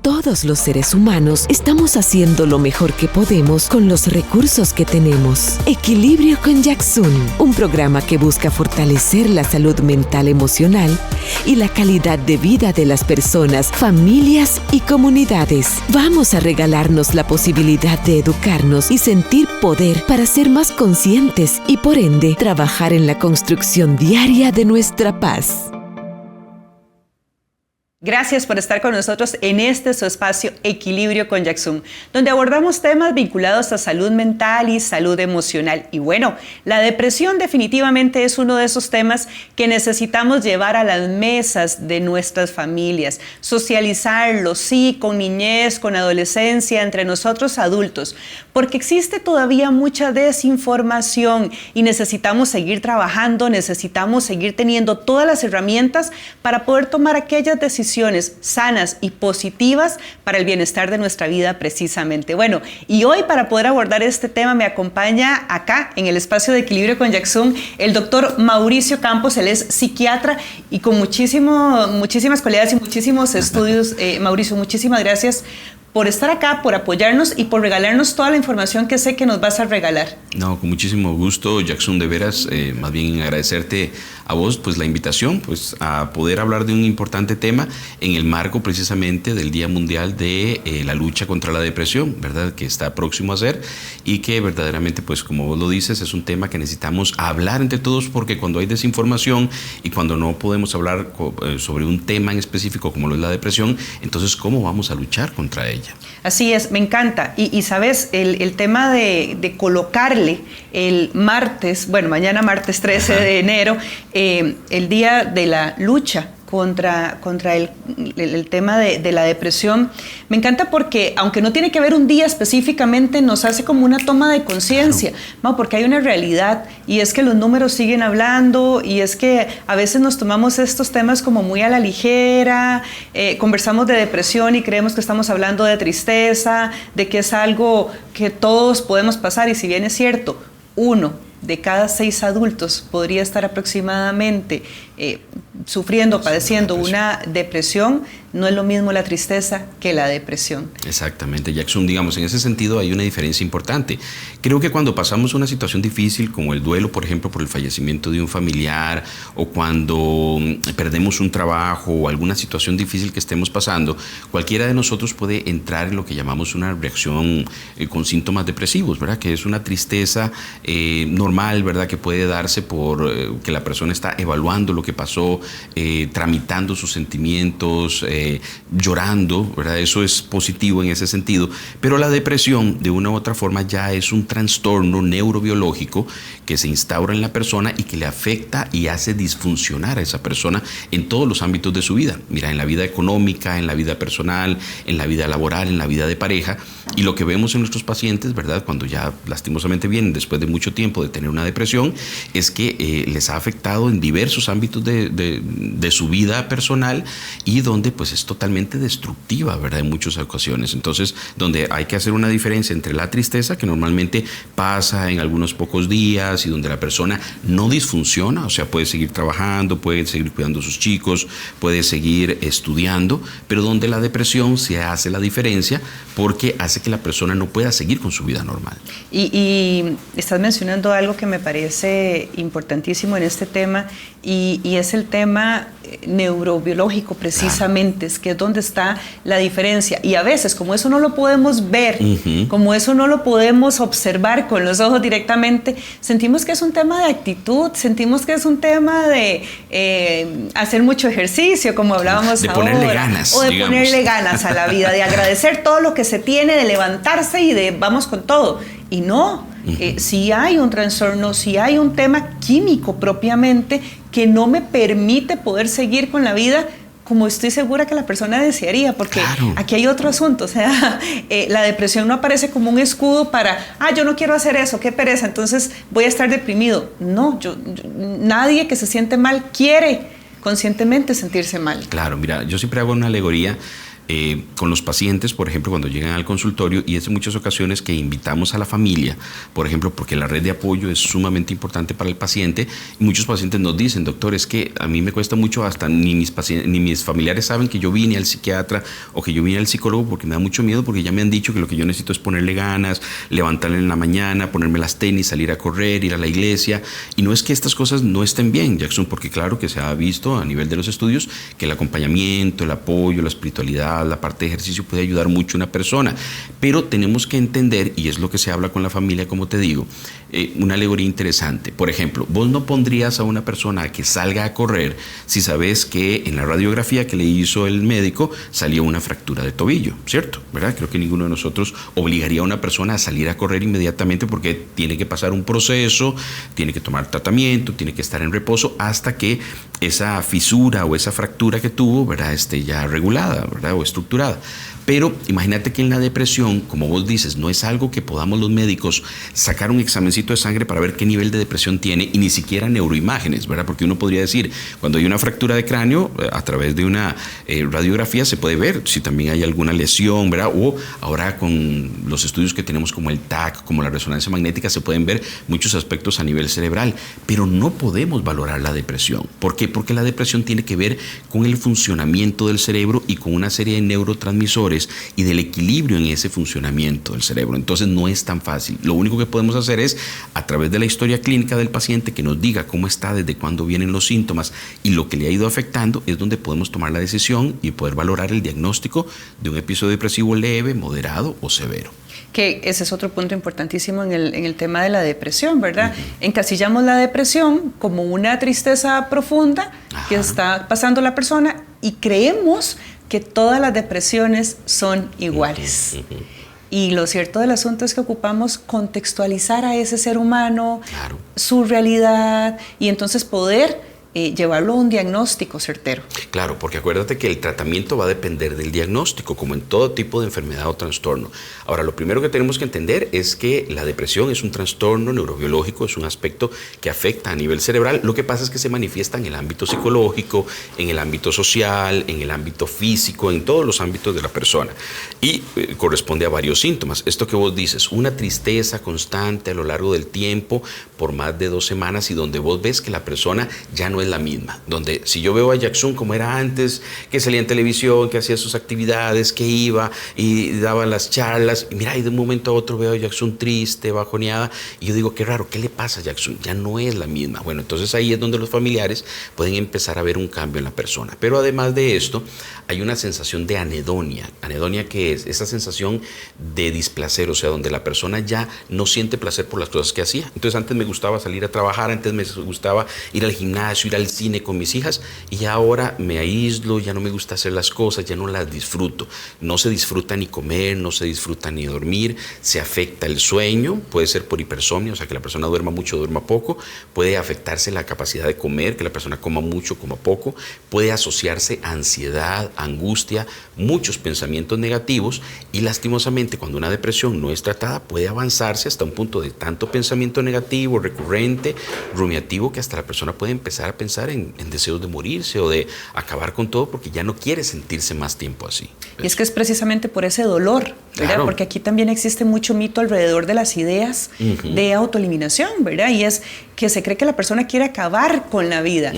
Todos los seres humanos estamos haciendo lo mejor que podemos con los recursos que tenemos. Equilibrio con Jackson, un programa que busca fortalecer la salud mental, emocional y la calidad de vida de las personas, familias y comunidades. Vamos a regalarnos la posibilidad de educarnos y sentir poder para ser más conscientes y, por ende, trabajar en la construcción diaria de nuestra paz. Gracias por estar con nosotros en su espacio Equilibrio con Jackson, donde abordamos temas vinculados a salud mental y salud emocional. Y bueno, la depresión definitivamente es uno de esos temas que necesitamos llevar a las mesas de nuestras familias, socializarlo, sí, con niñez, con adolescencia, entre nosotros adultos, porque existe todavía mucha desinformación y necesitamos seguir trabajando, necesitamos seguir teniendo todas las herramientas para poder tomar aquellas decisiones sanas y positivas para el bienestar de nuestra vida precisamente. Bueno, y hoy para poder abordar este tema me acompaña acá en el espacio de Equilibrio con Jackson el doctor Mauricio Campos. Él es psiquiatra y con muchísimas cualidades y muchísimos estudios. Mauricio, muchísimas gracias por estar acá, por apoyarnos y por regalarnos toda la información que sé que nos vas a regalar. No, con muchísimo gusto, Jackson, de veras, más bien agradecerte a vos pues la invitación pues a poder hablar de un importante tema en el marco precisamente del Día Mundial de la lucha contra la depresión, ¿verdad? Que está próximo a ser y que verdaderamente pues como vos lo dices es un tema que necesitamos hablar entre todos, porque cuando hay desinformación y cuando no podemos hablar sobre un tema en específico como lo es la depresión, entonces ¿cómo vamos a luchar contra ella? Así es, me encanta. Y sabes, el tema de colocarle el martes, bueno, mañana martes 13 de enero, el día de la lucha contra el tema de la depresión. Me encanta porque, aunque no tiene que ver un día específicamente, nos hace como una toma de conciencia, ¿no? Porque hay una realidad y es que los números siguen hablando y es que a veces nos tomamos estos temas como muy a la ligera, conversamos de depresión y creemos que estamos hablando de tristeza, de que es algo que todos podemos pasar, y si bien es cierto, 1 de cada 6 adultos podría estar aproximadamente sufriendo, padeciendo una depresión. No es lo mismo la tristeza que la depresión. Exactamente, Jackson, digamos, en ese sentido hay una diferencia importante. Creo que cuando pasamos una situación difícil como el duelo, por ejemplo, por el fallecimiento de un familiar, o cuando perdemos un trabajo o alguna situación difícil que estemos pasando, cualquiera de nosotros puede entrar en lo que llamamos una reacción con síntomas depresivos, ¿verdad? Que es una tristeza normal, ¿verdad? Que puede darse por que la persona está evaluando lo que pasó, tramitando sus sentimientos, llorando, ¿verdad? Eso es positivo en ese sentido, pero la depresión de una u otra forma ya es un trastorno neurobiológico que se instaura en la persona y que le afecta y hace disfuncionar a esa persona en todos los ámbitos de su vida. Mira, en la vida económica, en la vida personal, en la vida laboral, en la vida de pareja, y lo que vemos en nuestros pacientes, ¿verdad? Cuando ya lastimosamente vienen después de mucho tiempo de tener una depresión, es que les ha afectado en diversos ámbitos de su vida personal y donde pues es totalmente destructiva, ¿verdad? En muchas ocasiones. Entonces, donde hay que hacer una diferencia entre la tristeza, que normalmente pasa en algunos pocos días y donde la persona no disfunciona, o sea, puede seguir trabajando, puede seguir cuidando a sus chicos, puede seguir estudiando, pero donde la depresión se hace la diferencia porque hace que la persona no pueda seguir con su vida normal. Y estás mencionando algo que me parece importantísimo en este tema y es el tema neurobiológico precisamente, es que es donde está la diferencia. Y a veces, como eso no lo podemos ver, como eso no lo podemos observar con los ojos directamente, sentimos que es un tema de actitud, sentimos que es un tema de hacer mucho ejercicio, como hablábamos ahora. De ponerle ganas. O de ponerle ganas a la vida, de agradecer todo lo que se tiene, de levantarse y de vamos con todo. Y no, si hay un trastorno, si hay un tema químico propiamente que no me permite poder seguir con la vida como estoy segura que la persona desearía, porque claro, aquí hay otro asunto, o sea, la depresión no aparece como un escudo para, yo no quiero hacer eso, qué pereza, entonces voy a estar deprimido. No, nadie que se siente mal quiere conscientemente sentirse mal. Claro, mira, yo siempre hago una alegoría con los pacientes, por ejemplo, cuando llegan al consultorio, y es en muchas ocasiones que invitamos a la familia, por ejemplo, porque la red de apoyo es sumamente importante para el paciente. Y muchos pacientes nos dicen, doctor, es que a mí me cuesta mucho, hasta ni mis familiares saben que yo vine al psiquiatra o que yo vine al psicólogo, porque me da mucho miedo, porque ya me han dicho que lo que yo necesito es ponerle ganas, levantarle en la mañana, ponerme las tenis, salir a correr, ir a la iglesia. Y no es que estas cosas no estén bien, Jackson, porque claro que se ha visto a nivel de los estudios que el acompañamiento, el apoyo, la espiritualidad, la parte de ejercicio puede ayudar mucho a una persona. Pero tenemos que entender, y es lo que se habla con la familia, como te digo, una alegoría interesante. Por ejemplo, vos no pondrías a una persona a que salga a correr si sabes que en la radiografía que le hizo el médico salió una fractura de tobillo, ¿cierto? ¿Verdad? Creo que ninguno de nosotros obligaría a una persona a salir a correr inmediatamente, porque tiene que pasar un proceso, tiene que tomar tratamiento, tiene que estar en reposo hasta que esa fisura o esa fractura que tuvo, ¿verdad?, esté ya regulada, ¿verdad?, o estructurada. Pero imagínate que en la depresión, como vos dices, no es algo que podamos los médicos sacar un examencito de sangre para ver qué nivel de depresión tiene, y ni siquiera neuroimágenes, ¿verdad? Porque uno podría decir, cuando hay una fractura de cráneo, a través de una radiografía se puede ver si también hay alguna lesión, ¿verdad? O ahora con los estudios que tenemos como el TAC, como la resonancia magnética, se pueden ver muchos aspectos a nivel cerebral, pero no podemos valorar la depresión. ¿Por qué? Porque la depresión tiene que ver con el funcionamiento del cerebro y con una serie de neurotransmisores y del equilibrio en ese funcionamiento del cerebro. Entonces no es tan fácil. Lo único que podemos hacer es, a través de la historia clínica del paciente, que nos diga cómo está, desde cuándo vienen los síntomas y lo que le ha ido afectando, es donde podemos tomar la decisión y poder valorar el diagnóstico de un episodio depresivo leve, moderado o severo. Que ese es otro punto importantísimo en el tema de la depresión, ¿verdad? Encasillamos la depresión como una tristeza profunda que está pasando la persona, y creemos que todas las depresiones son iguales. Y lo cierto del asunto es que ocupamos contextualizar a ese ser humano, claro, su realidad, y entonces poder llevarlo a un diagnóstico certero. Claro, porque acuérdate que el tratamiento va a depender del diagnóstico, como en todo tipo de enfermedad o trastorno. Ahora, lo primero que tenemos que entender es que la depresión es un trastorno neurobiológico, es un aspecto que afecta a nivel cerebral. Lo que pasa es que se manifiesta en el ámbito psicológico, en el ámbito social, en el ámbito físico, en todos los ámbitos de la persona. Y corresponde a varios síntomas. Esto que vos dices, una tristeza constante a lo largo del tiempo, por más de 2 semanas, y donde vos ves que la persona ya no es la misma. Donde si yo veo a Jackson como era antes, que salía en televisión, que hacía sus actividades, que iba y daba las charlas, y mira, y de un momento a otro veo a Jackson triste, bajoneada, y yo digo, qué raro, ¿qué le pasa a Jackson? Ya no es la misma. Bueno, entonces ahí es donde los familiares pueden empezar a ver un cambio en la persona. Pero además de esto, hay una sensación de anedonia. Anedonia, que es esa sensación de displacer, o sea, donde la persona ya no siente placer por las cosas que hacía. Entonces antes me gustaba salir a trabajar, antes me gustaba ir al gimnasio, ir al cine con mis hijas, y ahora me aíslo, ya no me gusta hacer las cosas, ya no las disfruto. No se disfruta ni comer, no se disfruta ni dormir, se afecta el sueño, puede ser por hipersomnia, o sea, que la persona duerma mucho, duerma poco, puede afectarse la capacidad de comer, que la persona coma mucho, coma poco, puede asociarse a ansiedad, angustia, muchos pensamientos negativos, y lastimosamente cuando una depresión no es tratada puede avanzarse hasta un punto de tanto pensamiento negativo, recurrente, rumiativo, que hasta la persona puede empezar a pensar en deseos de morirse o de acabar con todo, porque ya no quiere sentirse más tiempo así. Y es que es precisamente por ese dolor, ¿verdad? Claro. Porque aquí también existe mucho mito alrededor de las ideas de autoeliminación, ¿verdad? Y es que se cree que la persona quiere acabar con la vida.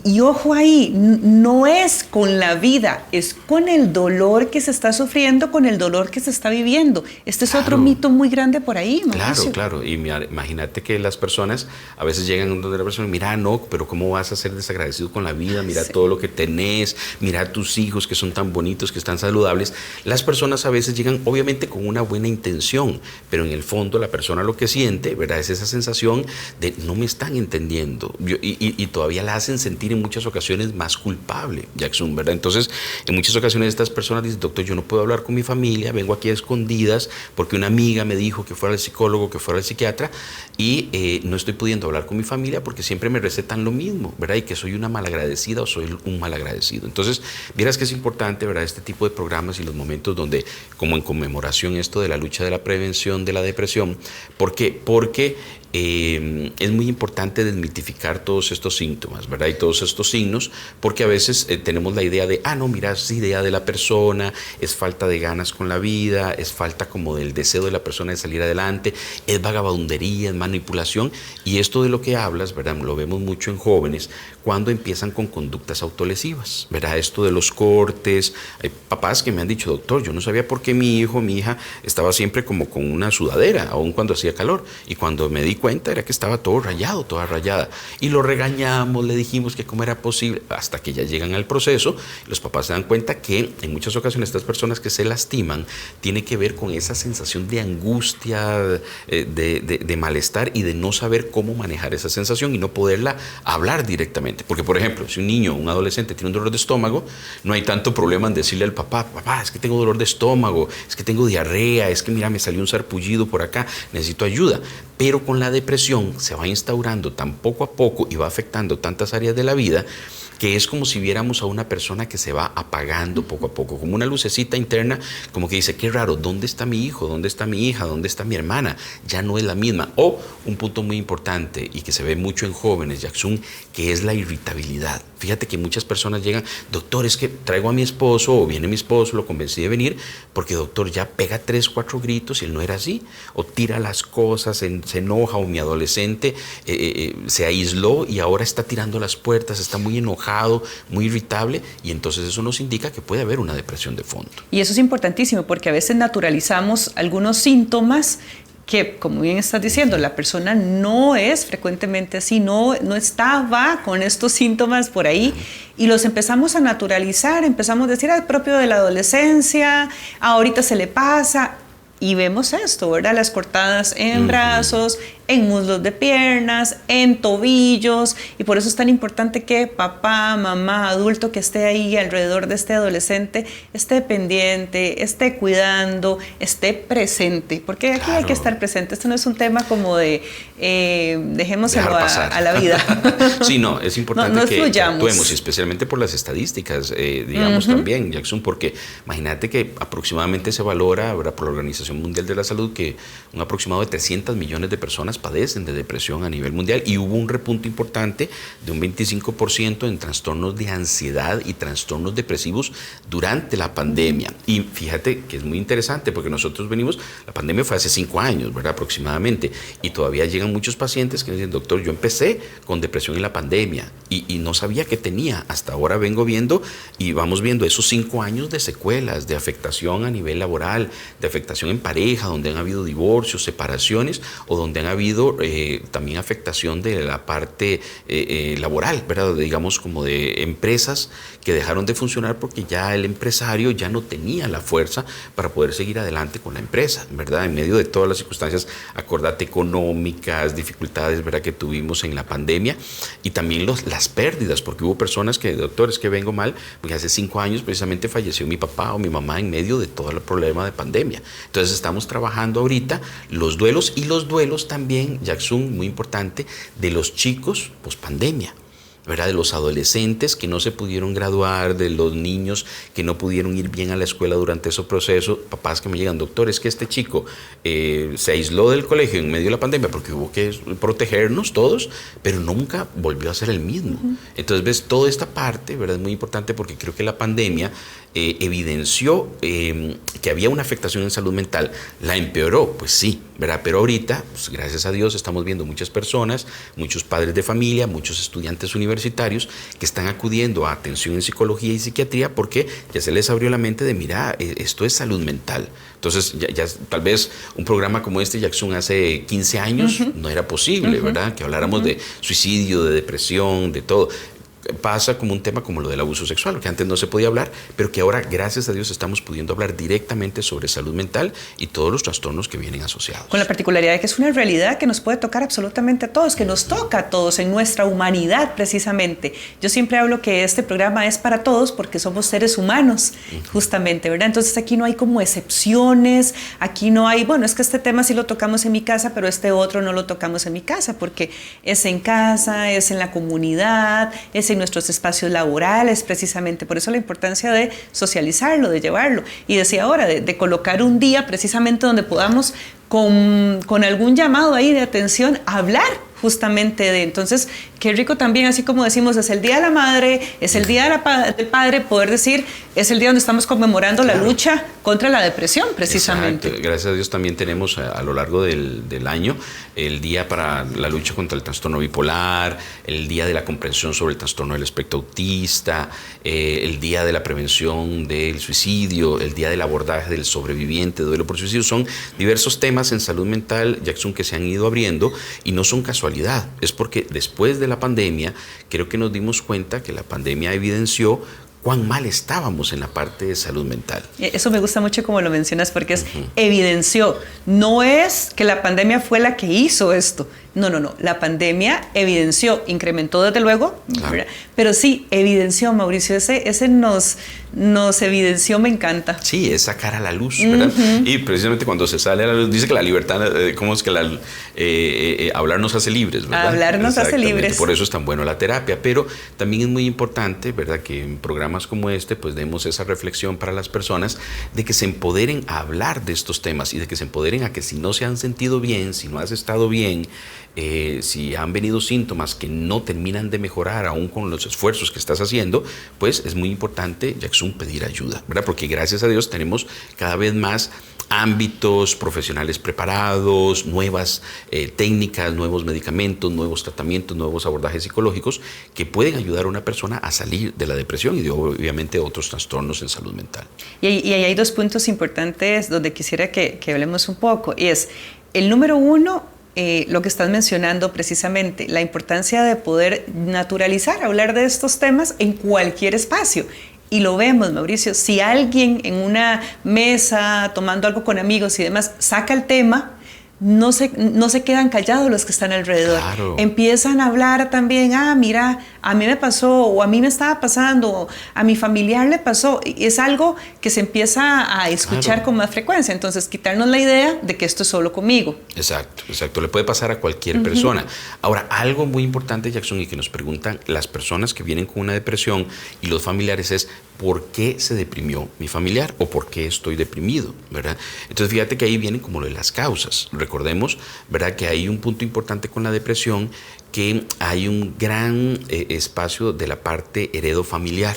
Y ojo ahí, no es con la vida, es con el dolor que se está sufriendo, con el dolor que se está viviendo. Este es otro mito muy grande por ahí, Mauricio. Claro. Y imagínate que las personas a veces llegan donde la persona, mira, no, pero ¿cómo vas a ser desagradecido con la vida? Mira todo lo que tenés, mira a tus hijos que son tan bonitos, que están saludables. Las personas a veces llegan obviamente con una buena intención, pero en el fondo la persona lo que siente, ¿verdad?, es esa sensación de no me están entendiendo, y todavía la hacen sentir en muchas ocasiones más culpable, Jackson, ¿verdad? Entonces, en muchas ocasiones estas personas dicen, doctor, yo no puedo hablar con mi familia, vengo aquí a escondidas porque una amiga me dijo que fuera al psicólogo, que fuera al psiquiatra, y no estoy pudiendo hablar con mi familia porque siempre me recetan lo mismo, ¿verdad? Y que soy una malagradecida o soy un malagradecido. Entonces, vieras que es importante, ¿verdad?, este tipo de programas y los momentos donde, como en conmemoración esto de la lucha de la prevención de la depresión. ¿Por qué? Porque es muy importante desmitificar todos estos síntomas, ¿verdad? Y todos estos signos, porque a veces tenemos la idea de, no, mira, es idea de la persona, es falta de ganas con la vida, es falta como del deseo de la persona de salir adelante, es vagabundería, es manipulación, y esto de lo que hablas, ¿verdad? Lo vemos mucho en jóvenes cuando empiezan con conductas autolesivas, ¿verdad? Esto de los cortes, hay papás que me han dicho, doctor, yo no sabía por qué mi hijo, mi hija estaba siempre como con una sudadera, aun cuando hacía calor, y cuando me di cuenta era que estaba todo rayado, toda rayada, y lo regañamos, le dijimos que cómo era posible, hasta que ya llegan al proceso, los papás se dan cuenta que en muchas ocasiones estas personas que se lastiman tiene que ver con esa sensación de angustia, de malestar y de no saber cómo manejar esa sensación y no poderla hablar directamente, porque por ejemplo, si un niño o un adolescente tiene un dolor de estómago, no hay tanto problema en decirle al papá, es que tengo dolor de estómago, es que tengo diarrea, es que mira, me salió un sarpullido por acá, necesito ayuda. Pero con la depresión se va instaurando tan poco a poco y va afectando tantas áreas de la vida que es como si viéramos a una persona que se va apagando poco a poco, como una lucecita interna, como que dice, qué raro, ¿dónde está mi hijo? ¿Dónde está mi hija? ¿Dónde está mi hermana? Ya no es la misma. O un punto muy importante y que se ve mucho en jóvenes, Jackson, que es la irritabilidad. Fíjate que muchas personas llegan, doctor, es que traigo a mi esposo o viene mi esposo, lo convencí de venir, porque doctor ya pega 3, 4 gritos y él no era así, o tira las cosas, se enoja, o mi adolescente se aisló y ahora está tirando las puertas, está muy enojado, muy irritable, y entonces eso nos indica que puede haber una depresión de fondo. Y eso es importantísimo porque a veces naturalizamos algunos síntomas que, como bien estás diciendo, la persona no es frecuentemente así, no estaba con estos síntomas por ahí, y los empezamos a naturalizar, empezamos a decir, es propio de la adolescencia, ahorita se le pasa, y vemos esto, ¿verdad? Las cortadas en brazos, en muslos de piernas, en tobillos, y por eso es tan importante que papá, mamá, adulto que esté ahí alrededor de este adolescente, esté pendiente, esté cuidando, esté presente, porque aquí hay que estar presente. Esto no es un tema como de dejémoselo a la vida. Sí, no, es importante que fluyamos. Actuemos, especialmente por las estadísticas, digamos también, Jackson, porque imagínate que aproximadamente se valora, ¿verdad?, por la Organización Mundial de la Salud, que un aproximado de 300 millones de personas padecen de depresión a nivel mundial, y hubo un repunte importante de un 25% en trastornos de ansiedad y trastornos depresivos durante la pandemia. Y fíjate que es muy interesante porque nosotros la pandemia fue hace 5 años, ¿verdad?, aproximadamente, y todavía llegan muchos pacientes que dicen, doctor, yo empecé con depresión en la pandemia y no sabía que tenía, hasta ahora vengo viendo y vamos viendo esos 5 años de secuelas, de afectación a nivel laboral, de afectación en pareja, donde han habido divorcios, separaciones, o donde han habido también afectación de la parte laboral, ¿verdad?, digamos como de empresas que dejaron de funcionar porque ya el empresario ya no tenía la fuerza para poder seguir adelante con la empresa, ¿verdad?, en medio de todas las circunstancias, acordate, económicas, dificultades, ¿verdad?, que tuvimos en la pandemia, y también las pérdidas, porque hubo personas que, doctores, que vengo mal, porque hace 5 años precisamente falleció mi papá o mi mamá en medio de todo el problema de pandemia. Entonces estamos trabajando ahorita los duelos, y los duelos también, Jackson, muy importante, de los chicos pospandemia, ¿verdad?, de los adolescentes que no se pudieron graduar, de los niños que no pudieron ir bien a la escuela durante ese proceso, papás que me llegan, doctor, es que este chico se aisló del colegio en medio de la pandemia porque hubo que protegernos todos, pero nunca volvió a ser el mismo. Entonces, ves, toda esta parte, ¿verdad?, es muy importante porque creo que la pandemia evidenció que había una afectación en salud mental. ¿La empeoró? Pues sí, ¿verdad? Pero ahorita, pues, gracias a Dios, estamos viendo muchas personas, muchos padres de familia, muchos estudiantes universitarios que están acudiendo a atención en psicología y psiquiatría porque ya se les abrió la mente de, mira, esto es salud mental. Entonces, ya tal vez un programa como este, Jackson, hace 15 años no era posible, ¿verdad?, que habláramos de suicidio, de depresión, de todo. Pasa como un tema como lo del abuso sexual, que antes no se podía hablar, pero que ahora, gracias a Dios, estamos pudiendo hablar directamente sobre salud mental y todos los trastornos que vienen asociados. Con la particularidad de que es una realidad que nos puede tocar absolutamente a todos, que nos toca a todos en nuestra humanidad precisamente. Yo siempre hablo que este programa es para todos porque somos seres humanos, justamente, ¿verdad? Entonces aquí no hay como excepciones, aquí no hay, bueno, es que este tema sí lo tocamos en mi casa, pero este otro no lo tocamos en mi casa, porque es en casa, es en la comunidad, es en en nuestros espacios laborales, precisamente. Por eso la importancia de socializarlo, de llevarlo. Y decía ahora, de colocar un día precisamente donde podamos con algún llamado ahí de atención hablar justamente de. Entonces, qué rico también, así como decimos, es el Día de la Madre, es el Día del Padre, poder decir, es el día donde estamos conmemorando la lucha contra la depresión, precisamente. Exacto. Gracias a Dios también tenemos a lo largo del año el Día para la lucha contra el trastorno bipolar, el Día de la comprensión sobre el trastorno del espectro autista, el Día de la prevención del suicidio, el Día del abordaje del sobreviviente de duelo por suicidio. Son diversos temas en salud mental, Jackson, que se han ido abriendo y no son casualidad. Es porque después de la pandemia, creo que nos dimos cuenta que la pandemia evidenció cuán mal estábamos en la parte de salud mental. Eso me gusta mucho como lo mencionas, porque es evidenció. No es que la pandemia fue la que hizo esto. No. La pandemia evidenció, incrementó desde luego, claro. Pero sí, evidenció, Mauricio. Ese nos evidenció, me encanta. Sí, es sacar a la luz, ¿verdad? Y precisamente cuando se sale a la luz, dice que la libertad, ¿cómo es que hablar nos hace libres, ¿verdad? Hablar nos hace libres. Por eso es tan bueno la terapia, pero también es muy importante, ¿verdad?, que en programas como este, pues demos esa reflexión para las personas de que se empoderen a hablar de estos temas y de que se empoderen a que si no se han sentido bien, si no has estado bien, si han venido síntomas que no terminan de mejorar aún con los esfuerzos que estás haciendo, pues es muy importante, Jackson, pedir ayuda, ¿verdad? Porque gracias a Dios tenemos cada vez más ámbitos, profesionales preparados, nuevas técnicas, nuevos medicamentos, nuevos tratamientos, nuevos abordajes psicológicos que pueden ayudar a una persona a salir de la depresión y de, obviamente, otros trastornos en salud mental. Y ahí hay dos puntos importantes donde quisiera que hablemos un poco, y es el número uno, lo que estás mencionando precisamente, la importancia de poder naturalizar, hablar de estos temas en cualquier espacio. Y lo vemos, Mauricio, si alguien en una mesa, tomando algo con amigos y demás, saca el tema, no se quedan callados los que están alrededor. Claro. Empiezan a hablar también, mira, a mí me pasó, o a mí me estaba pasando, o a mi familiar le pasó. Es algo que se empieza a escuchar con más frecuencia. Entonces, quitarnos la idea de que esto es solo conmigo. Exacto. Le puede pasar a cualquier persona. Ahora, algo muy importante, Jackson, y que nos preguntan las personas que vienen con una depresión y los familiares es, ¿por qué se deprimió mi familiar? ¿O por qué estoy deprimido? ¿Verdad? Entonces, fíjate que ahí vienen como lo de las causas. Recordemos, ¿verdad?, que hay un punto importante con la depresión, que hay un gran espacio de la parte heredofamiliar.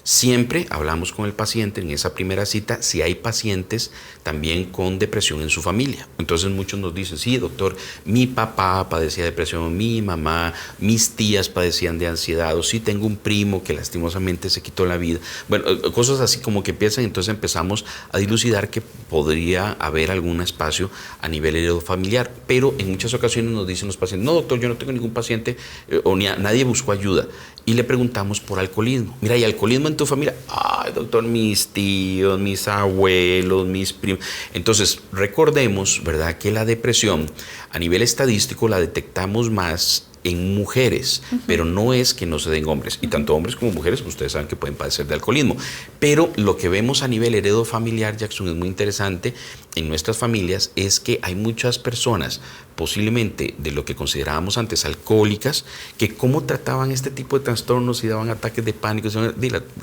Siempre hablamos con el paciente en esa primera cita si hay pacientes también con depresión en su familia. Entonces muchos nos dicen, sí, doctor, mi papá padecía depresión, mi mamá, mis tías padecían de ansiedad, o sí tengo un primo que lastimosamente se quitó la vida. Bueno, cosas así como que empiezan, entonces empezamos a dilucidar que podría haber algún espacio a nivel heredofamiliar, pero en muchas ocasiones nos dicen los pacientes, no, doctor, yo no tengo ningún paciente o nadie buscó ayuda. Y le preguntamos por alcoholismo. Mira, ¿y alcoholismo en tu familia? Ay, doctor, mis tíos, mis abuelos, mis primos. Entonces, recordemos, ¿verdad?, que la depresión a nivel estadístico la detectamos más en mujeres, pero no es que no se den hombres. Y tanto hombres como mujeres, ustedes saben que pueden padecer de alcoholismo. Pero lo que vemos a nivel heredofamiliar, Jackson, es muy interesante en nuestras familias, es que hay muchas personas, posiblemente de lo que considerábamos antes alcohólicas, que cómo trataban este tipo de trastornos y daban ataques de pánico,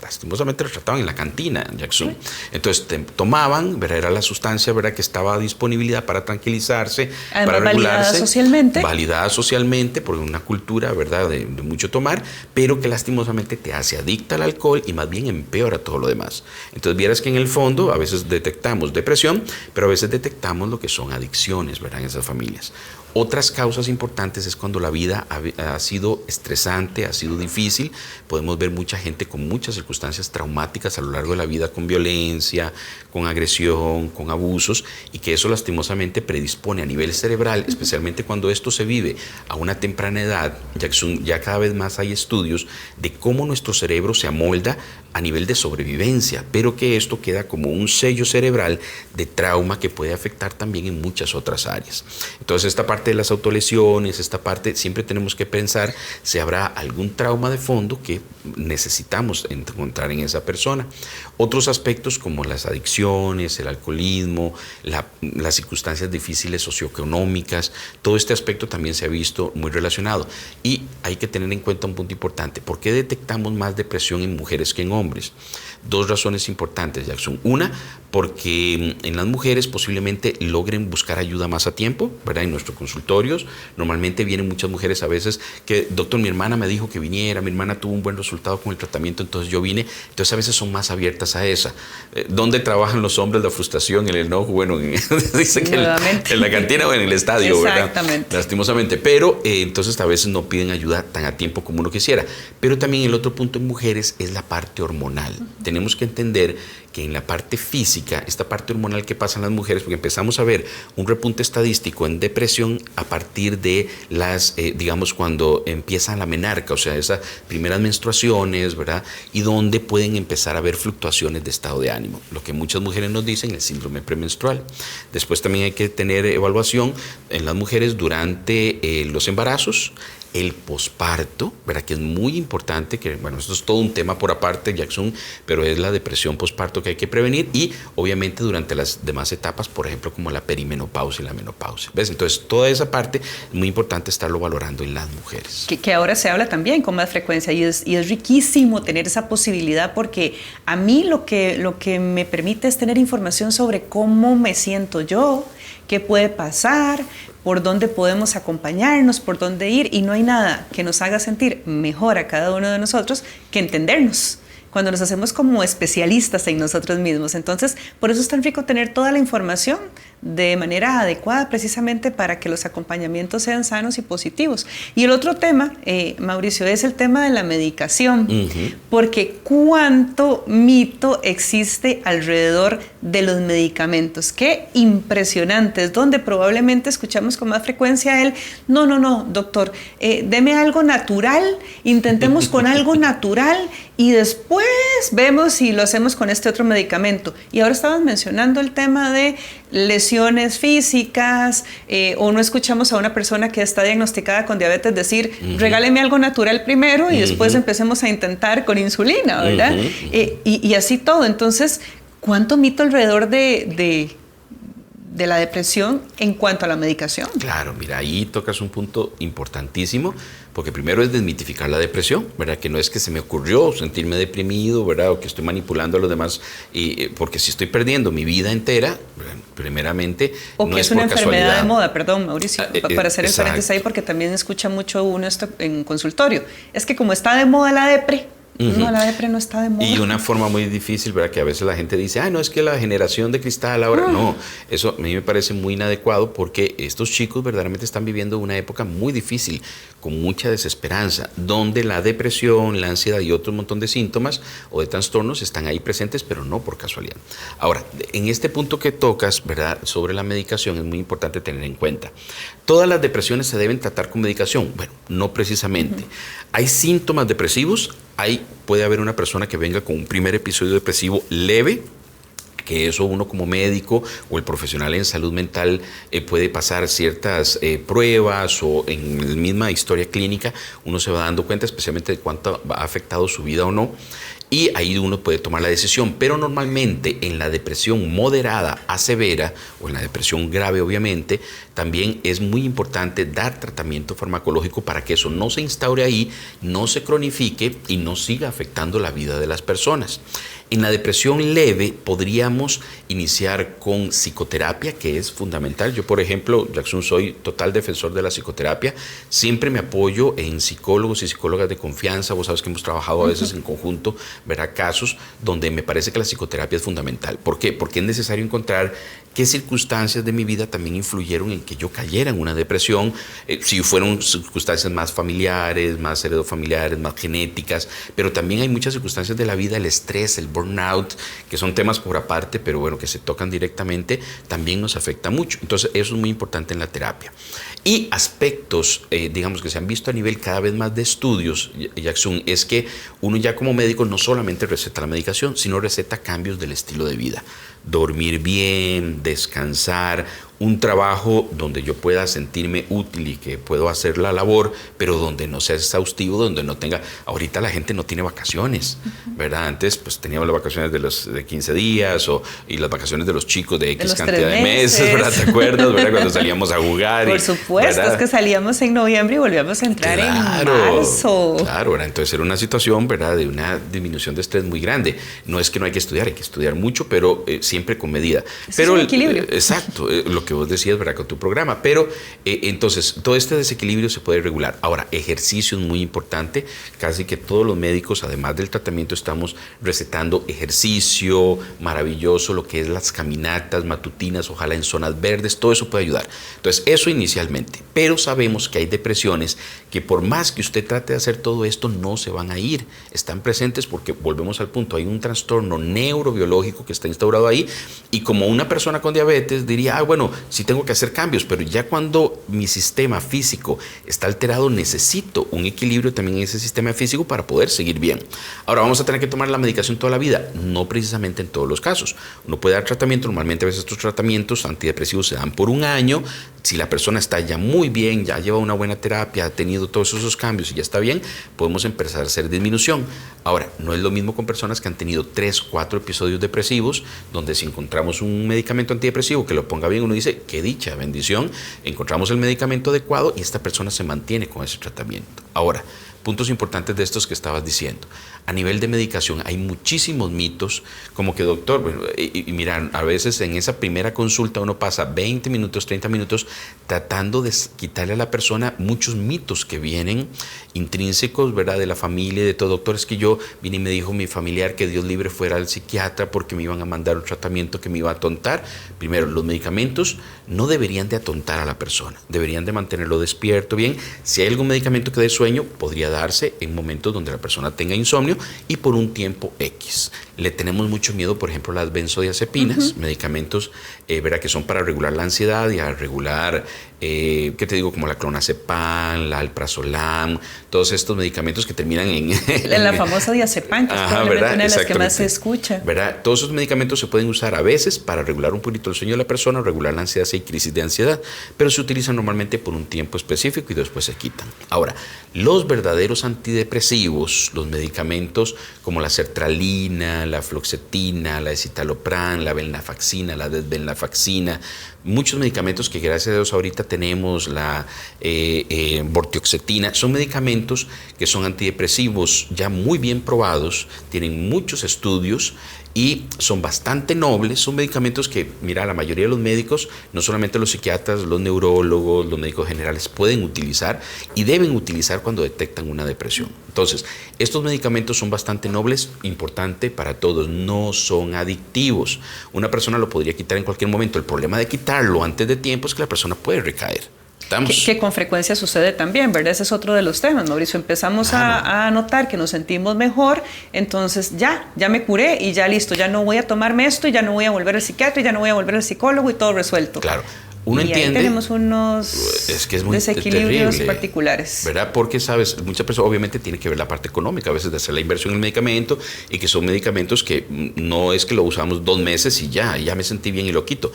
lastimosamente los trataban en la cantina, Jackson. Entonces tomaban, ¿verdad?, era la sustancia, ¿verdad?, que estaba a disponibilidad para tranquilizarse, además, para regularse, validada socialmente por una cultura, ¿verdad?, de mucho tomar, pero que lastimosamente te hace adicta al alcohol y más bien empeora todo lo demás. Entonces vieras que en el fondo a veces detectamos depresión, pero a veces detectamos lo que son adicciones, ¿verdad?, en esas familias. Otras causas importantes es cuando la vida ha sido estresante, ha sido difícil. Podemos ver mucha gente con muchas circunstancias traumáticas a lo largo de la vida, con violencia, con agresión, con abusos, y que eso lastimosamente predispone a nivel cerebral, especialmente cuando esto se vive a una temprana edad. Ya cada vez más hay estudios de cómo nuestro cerebro se amolda a nivel de sobrevivencia, pero que esto queda como un sello cerebral de trauma que puede afectar también en muchas otras áreas. Entonces esta parte parte de las autolesiones, esta parte, siempre tenemos que pensar si habrá algún trauma de fondo que necesitamos encontrar en esa persona. Otros aspectos como las adicciones, el alcoholismo, las circunstancias difíciles socioeconómicas, todo este aspecto también se ha visto muy relacionado. Y hay que tener en cuenta un punto importante: ¿por qué detectamos más depresión en mujeres que en hombres? Dos razones importantes, Jackson. Una, porque en las mujeres posiblemente logren buscar ayuda más a tiempo, ¿verdad? En nuestros consultorios normalmente vienen muchas mujeres a veces que, doctor, mi hermana me dijo que viniera, mi hermana tuvo un buen resultado con el tratamiento, entonces yo vine. Entonces a veces son más abiertas a esa. ¿Dónde trabajan los hombres la frustración? En el enojo, bueno, dice que en la cantina o en el estadio, ¿verdad? Lastimosamente. Pero entonces a veces no piden ayuda tan a tiempo como uno quisiera. Pero también el otro punto en mujeres es la parte hormonal. Tenemos que entender que en la parte física, esta parte hormonal que pasa en las mujeres, porque empezamos a ver un repunte estadístico en depresión a partir de las, digamos, cuando empieza la menarca, o sea, esas primeras menstruaciones, ¿verdad? Y donde pueden empezar a haber fluctuaciones de estado de ánimo, lo que muchas mujeres nos dicen, el síndrome premenstrual. Después también hay que tener evaluación en las mujeres durante los embarazos, el posparto, ¿verdad? Que es muy importante, que bueno, esto es todo un tema por aparte, Jackson, pero es la depresión posparto que hay que prevenir, y obviamente durante las demás etapas, por ejemplo, como la perimenopausia y la menopausia. ¿Ves? Entonces, toda esa parte es muy importante estarlo valorando en las mujeres. Que ahora se habla también con más frecuencia, y es riquísimo tener esa posibilidad, porque a mí lo que me permite es tener información sobre cómo me siento yo, qué puede pasar, por dónde podemos acompañarnos, por dónde ir, y no hay nada que nos haga sentir mejor a cada uno de nosotros que entendernos, cuando nos hacemos como especialistas en nosotros mismos. Entonces, por eso es tan rico tener toda la información de manera adecuada, precisamente para que los acompañamientos sean sanos y positivos. Y el otro tema, Mauricio, es el tema de la medicación, porque cuánto mito existe alrededor de los medicamentos. Qué impresionante, es donde probablemente escuchamos con más frecuencia el no, doctor, deme algo natural, intentemos con algo natural y después vemos si lo hacemos con este otro medicamento. Y ahora estabas mencionando el tema de lesiones físicas, o no escuchamos a una persona que está diagnosticada con diabetes decir, regáleme algo natural primero y después empecemos a intentar con insulina, ¿verdad? Y así todo. Entonces, ¿cuánto mito alrededor de la depresión en cuanto a la medicación? Claro, mira, ahí tocas un punto importantísimo, porque primero es desmitificar la depresión, ¿verdad? Que no es que se me ocurrió sentirme deprimido, ¿verdad? O que estoy manipulando a los demás, porque si estoy perdiendo mi vida entera, primeramente, o no que es una por enfermedad casualidad. de moda, perdón, Mauricio, para hacer el Exacto. paréntesis ahí, porque también escucha mucho uno esto en consultorio. Es que como está de moda la depre, no, la depre no está de moda. Y una forma muy difícil, ¿verdad? Que a veces la gente dice, no, es que la generación de cristal ahora. No, eso a mí me parece muy inadecuado, porque estos chicos verdaderamente están viviendo una época muy difícil, con mucha desesperanza, donde la depresión, la ansiedad y otro montón de síntomas o de trastornos están ahí presentes, pero no por casualidad. Ahora, en este punto que tocas, ¿verdad? Sobre la medicación, es muy importante tener en cuenta. ¿Todas las depresiones se deben tratar con medicación? Bueno, no precisamente. Hay síntomas depresivos. Puede haber una persona que venga con un primer episodio depresivo leve, que eso uno como médico o el profesional en salud mental puede pasar ciertas pruebas, o en la misma historia clínica uno se va dando cuenta especialmente de cuánto ha afectado su vida o no. Y ahí uno puede tomar la decisión, pero normalmente en la depresión moderada a severa, o en la depresión grave obviamente, también es muy importante dar tratamiento farmacológico para que eso no se instaure ahí, no se cronifique y no siga afectando la vida de las personas. En la depresión leve podríamos iniciar con psicoterapia, que es fundamental. Yo, por ejemplo, Jackson, soy total defensor de la psicoterapia. Siempre me apoyo en psicólogos y psicólogas de confianza. Vos sabes que hemos trabajado a veces en conjunto, verá casos donde me parece que la psicoterapia es fundamental. ¿Por qué? Porque es necesario encontrar qué circunstancias de mi vida también influyeron en que yo cayera en una depresión, si fueron circunstancias más familiares, más heredofamiliares, más genéticas, pero también hay muchas circunstancias de la vida, el estrés, el burnout, que son temas por aparte, pero bueno, que se tocan directamente, también nos afecta mucho. Entonces, eso es muy importante en la terapia. Y aspectos, digamos, que se han visto a nivel cada vez más de estudios, Jackson, es que uno ya como médico no solamente receta la medicación, sino receta cambios del estilo de vida. Dormir bien, descansar, un trabajo donde yo pueda sentirme útil y que puedo hacer la labor, pero donde no sea exhaustivo, donde no tenga... Ahorita la gente no tiene vacaciones, ¿verdad? Antes pues teníamos las vacaciones de 15 días y las vacaciones de los chicos de X cantidad de meses, ¿verdad? ¿Te acuerdas? ¿Verdad? Cuando salíamos a jugar. Por supuesto, ¿verdad? Es que salíamos en noviembre y volvíamos a entrar en marzo. Claro, ¿verdad? Entonces era una situación, ¿verdad? De una disminución de estrés muy grande. No es que no hay que estudiar mucho, pero siempre con medida. Pero es un equilibrio. Exacto, lo que vos decías, ¿verdad? Con tu programa. Pero entonces, todo este desequilibrio se puede regular. Ahora, ejercicio es muy importante. Casi que todos los médicos, además del tratamiento, estamos recetando ejercicio maravilloso, lo que es las caminatas matutinas, ojalá en zonas verdes, todo eso puede ayudar. Entonces, eso inicialmente. Pero sabemos que hay depresiones que por más que usted trate de hacer todo esto, no se van a ir. Están presentes porque, volvemos al punto, hay un trastorno neurobiológico que está instaurado ahí, y como una persona con diabetes diría, bueno, sí tengo que hacer cambios, pero ya cuando mi sistema físico está alterado, necesito un equilibrio también en ese sistema físico para poder seguir bien. Ahora, ¿vamos a tener que tomar la medicación toda la vida? No precisamente en todos los casos. Uno puede dar tratamiento, normalmente a veces estos tratamientos antidepresivos se dan por un año. Si la persona está ya muy bien, ya lleva una buena terapia, ha tenido todos esos cambios y ya está bien, podemos empezar a hacer disminución. Ahora, no es lo mismo con personas que han tenido 3 o 4 episodios depresivos, donde si encontramos un medicamento antidepresivo que lo ponga bien, uno dice, qué dicha, bendición, encontramos el medicamento adecuado y esta persona se mantiene con ese tratamiento. Ahora, puntos importantes de estos que estabas diciendo. A nivel de medicación hay muchísimos mitos, como que doctor, bueno, y mira, a veces en esa primera consulta uno pasa 20 minutos, 30 minutos tratando de quitarle a la persona muchos mitos que vienen intrínsecos, ¿verdad? De la familia y de todo. Doctor, es que yo vine y me dijo mi familiar que Dios libre fuera al psiquiatra porque me iban a mandar un tratamiento que me iba a atontar. Primero, los medicamentos no deberían de atontar a la persona, deberían de mantenerlo despierto bien. Si hay algún medicamento que dé sueño, podría darse en momentos donde la persona tenga insomnio y por un tiempo X. Le tenemos mucho miedo, por ejemplo, a las benzodiazepinas, medicamentos ¿verdad? Que son para regular la ansiedad y a regular, ¿qué te digo? Como la clonazepam, la alprazolam, todos estos medicamentos que terminan en la famosa diazepam, que es probablemente una de las que más se escucha. ¿Verdad? Todos esos medicamentos se pueden usar a veces para regular un poquito el sueño de la persona, regular la ansiedad si hay crisis de ansiedad, pero se utilizan normalmente por un tiempo específico y después se quitan. Ahora, los verdaderos antidepresivos, los medicamentos como la sertralina, la fluoxetina, la escitalopram, la venlafaxina, la desvenlafaxina, muchos medicamentos que gracias a Dios ahorita tenemos, la vortioxetina, son medicamentos que son antidepresivos ya muy bien probados, tienen muchos estudios y son bastante nobles. Son medicamentos que, mira, la mayoría de los médicos, no solamente los psiquiatras, los neurólogos, los médicos generales pueden utilizar y deben utilizar cuando detectan una depresión. Entonces, estos medicamentos son bastante nobles, importante para todos, no son adictivos. Una persona lo podría quitar en cualquier momento. El problema de quitarlo antes de tiempo es que la persona puede recaer. Que con frecuencia sucede también, ¿verdad? Ese es otro de los temas, Mauricio. Empezamos a notar que nos sentimos mejor, entonces ya me curé y ya listo, ya no voy a tomarme esto y ya no voy a volver al psiquiatra y ya no voy a volver al psicólogo y todo resuelto. Claro. Uno entiende. Ahí tenemos unos desequilibrios terrible, particulares. ¿Verdad? Porque, sabes, muchas personas obviamente tienen que ver la parte económica, a veces de hacer la inversión en el medicamento y que son medicamentos que no es que lo usamos 2 meses y ya me sentí bien y lo quito.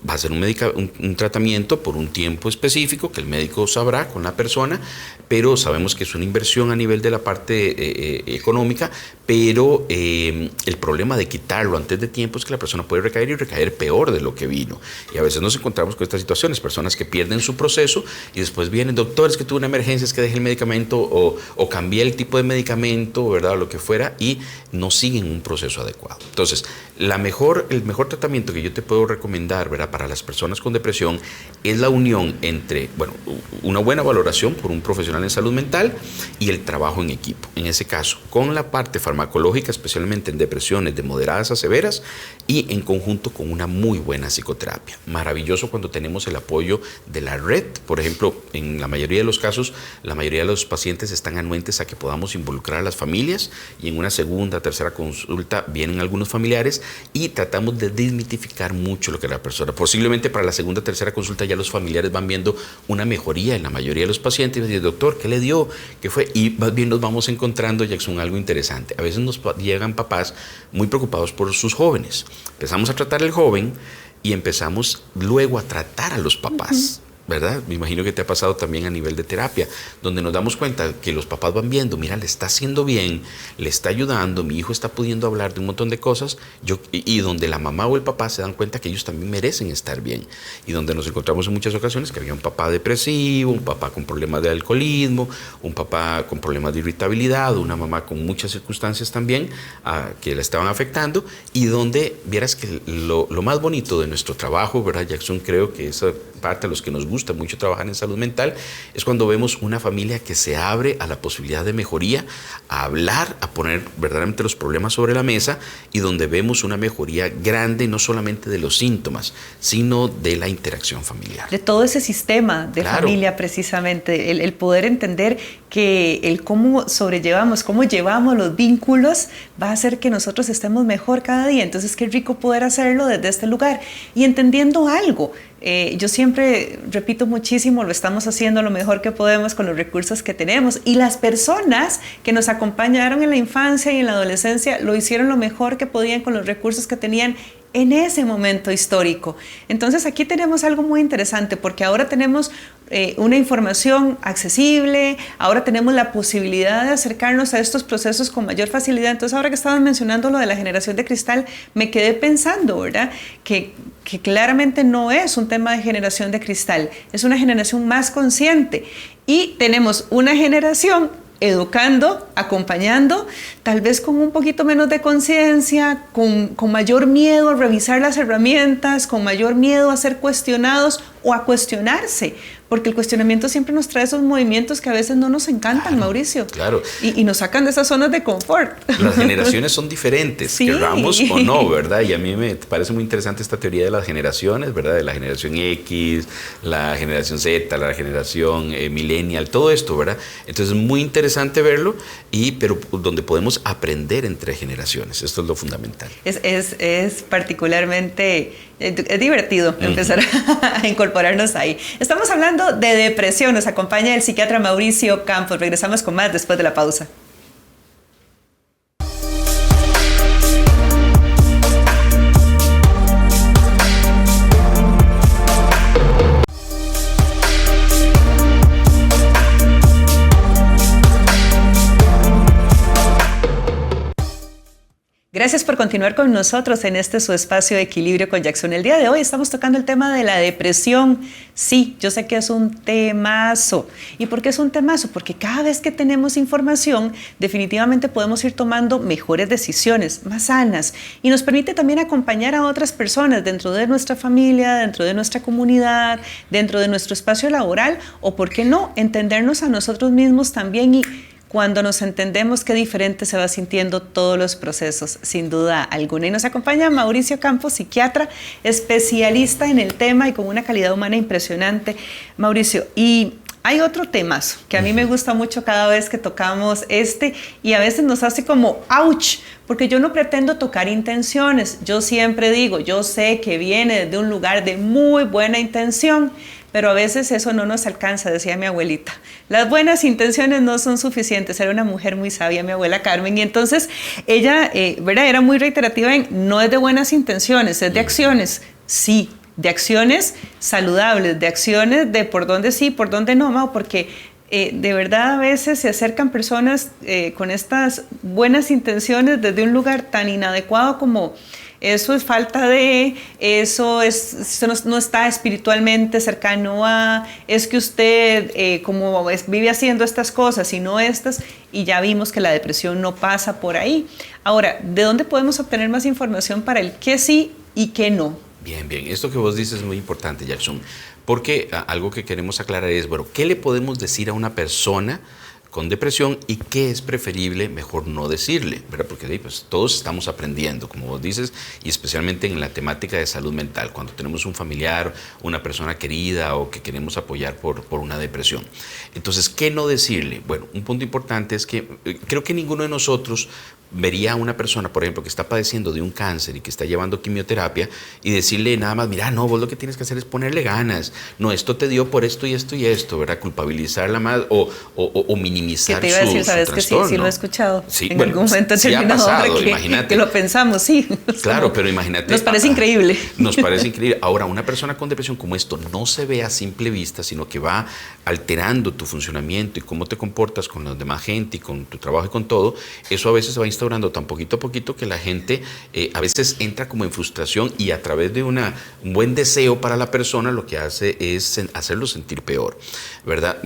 Va a ser un tratamiento por un tiempo específico que el médico sabrá con la persona, pero sabemos que es una inversión a nivel de la parte económica, pero el problema de quitarlo antes de tiempo es que la persona puede recaer y recaer peor de lo que vino. Y a veces nos encontramos con estas situaciones, personas que pierden su proceso y después vienen, doctores, que tuve una emergencia, es que dejé el medicamento o cambié el tipo de medicamento, ¿verdad? O lo que fuera, y no siguen un proceso adecuado. Entonces, el mejor tratamiento que yo te puedo recomendar, ¿verdad? Para las personas con depresión es la unión entre, una buena valoración por un profesional en salud mental y el trabajo en equipo. en ese caso, con la parte farmacológica, especialmente en depresiones de moderadas a severas, y en conjunto con una muy buena psicoterapia. Maravilloso cuando tenemos el apoyo de la red. Por ejemplo, en la mayoría de los casos, la mayoría de los pacientes están anuentes a que podamos involucrar a las familias, y en una segunda, tercera consulta vienen algunos familiares y tratamos de desmitificar mucho lo que la persona. Posiblemente para la segunda, tercera consulta ya los familiares van viendo una mejoría en la mayoría de los pacientes y dicen, doctor, ¿qué le dio? ¿Qué fue? Y más bien nos vamos encontrando, Jackson, algo interesante. A veces nos llegan papás muy preocupados por sus jóvenes. Empezamos a tratar al joven y empezamos luego a tratar a los papás. ¿Verdad? Me imagino que te ha pasado también a nivel de terapia, donde nos damos cuenta que los papás van viendo, mira, le está haciendo bien, le está ayudando, mi hijo está pudiendo hablar de un montón de cosas, y donde la mamá o el papá se dan cuenta que ellos también merecen estar bien, y donde nos encontramos en muchas ocasiones que había un papá depresivo, un papá con problemas de alcoholismo, un papá con problemas de irritabilidad, una mamá con muchas circunstancias también que la estaban afectando, y donde vieras que lo más bonito de nuestro trabajo, ¿verdad, Jackson? Creo que esa parte a los que nos gusta mucho trabajar en salud mental es cuando vemos una familia que se abre a la posibilidad de mejoría, a hablar, a poner verdaderamente los problemas sobre la mesa, y donde vemos una mejoría grande no solamente de los síntomas, sino de la interacción familiar. De todo ese sistema de familia, precisamente, el poder entender que el cómo sobrellevamos, cómo llevamos los vínculos va a hacer que nosotros estemos mejor cada día. Entonces, qué rico poder hacerlo desde este lugar y entendiendo algo. Yo siempre repito muchísimo, lo estamos haciendo lo mejor que podemos con los recursos que tenemos, y las personas que nos acompañaron en la infancia y en la adolescencia lo hicieron lo mejor que podían con los recursos que tenían en ese momento histórico. Entonces aquí tenemos algo muy interesante, porque ahora tenemos una información accesible, ahora tenemos la posibilidad de acercarnos a estos procesos con mayor facilidad. Entonces, ahora que estaban mencionando lo de la generación de cristal, me quedé pensando, ¿verdad?, que claramente no es un tema de generación de cristal, es una generación más consciente, y tenemos una generación educando, acompañando, tal vez con un poquito menos de conciencia, con mayor miedo a revisar las herramientas, con mayor miedo a ser cuestionados o a cuestionarse, porque el cuestionamiento siempre nos trae esos movimientos que a veces no nos encantan, claro, Mauricio. Claro. Y nos sacan de esas zonas de confort. Las generaciones son diferentes, sí, querramos o no, ¿verdad? Y a mí me parece muy interesante esta teoría de las generaciones, ¿verdad? De la generación X, la generación Z, la generación millennial, todo esto, ¿verdad? Entonces es muy interesante verlo, pero donde podemos aprender entre generaciones. Esto es lo fundamental. Es particularmente... Es divertido empezar a incorporarnos ahí. Estamos hablando de depresión. Nos acompaña el psiquiatra Mauricio Campos. Regresamos con más después de la pausa. Gracias por continuar con nosotros en este su espacio de Equilibrio con Jackson. El día de hoy estamos tocando el tema de la depresión. Sí, yo sé que es un temazo. ¿Y por qué es un temazo? Porque cada vez que tenemos información, definitivamente podemos ir tomando mejores decisiones, más sanas, y nos permite también acompañar a otras personas dentro de nuestra familia, dentro de nuestra comunidad, dentro de nuestro espacio laboral, o por qué no, entendernos a nosotros mismos también. Y cuando nos entendemos, qué diferente se va sintiendo todos los procesos, sin duda alguna. Y nos acompaña Mauricio Campos, psiquiatra, especialista en el tema y con una calidad humana impresionante. Mauricio, y hay otro temazo que a mí me gusta mucho cada vez que tocamos y a veces nos hace como ouch, porque yo no pretendo tocar intenciones. Yo siempre digo, yo sé que viene de un lugar de muy buena intención, pero a veces eso no nos alcanza, decía mi abuelita. Las buenas intenciones no son suficientes. Era una mujer muy sabia, mi abuela Carmen, y entonces ella, ¿verdad?, era muy reiterativa en no es de buenas intenciones, es de acciones. Sí, de acciones saludables, de acciones de por dónde sí, por dónde no, Mau, porque de verdad a veces se acercan personas con estas buenas intenciones desde un lugar tan inadecuado como... Eso es falta de, eso no está espiritualmente cercano a, es que usted vive haciendo estas cosas y no estas, y ya vimos que la depresión no pasa por ahí. Ahora, ¿de dónde podemos obtener más información para el qué sí y qué no? Bien, esto que vos dices es muy importante, Jackson, porque algo que queremos aclarar es, bueno, ¿qué le podemos decir a una persona con depresión y qué es preferible mejor no decirle, ¿verdad? Porque pues, todos estamos aprendiendo, como vos dices, y especialmente en la temática de salud mental, cuando tenemos un familiar, una persona querida o que queremos apoyar por una depresión. Entonces, ¿qué no decirle? Bueno, un punto importante es que creo que ninguno de nosotros vería a una persona, por ejemplo, que está padeciendo de un cáncer y que está llevando quimioterapia y decirle nada más, mira, no, vos lo que tienes que hacer es ponerle ganas, no, esto te dio por esto y esto y esto, ¿verdad? Culpabilizarla más o minimizar su trastorno. Que te iba a decir, sabes que sí lo he escuchado. Sí, en algún momento sí ha pasado, imagínate. Que lo pensamos, sí. Claro, pero imagínate. Nos parece increíble. Nos parece increíble. Ahora, una persona con depresión como esto no se ve a simple vista, sino que va alterando tu funcionamiento y cómo te comportas con la demás gente y con tu trabajo y con todo, eso a veces se va instaurando tan poquito a poquito que la gente a veces entra como en frustración y a través de un buen deseo para la persona lo que hace es hacerlo sentir peor, ¿verdad?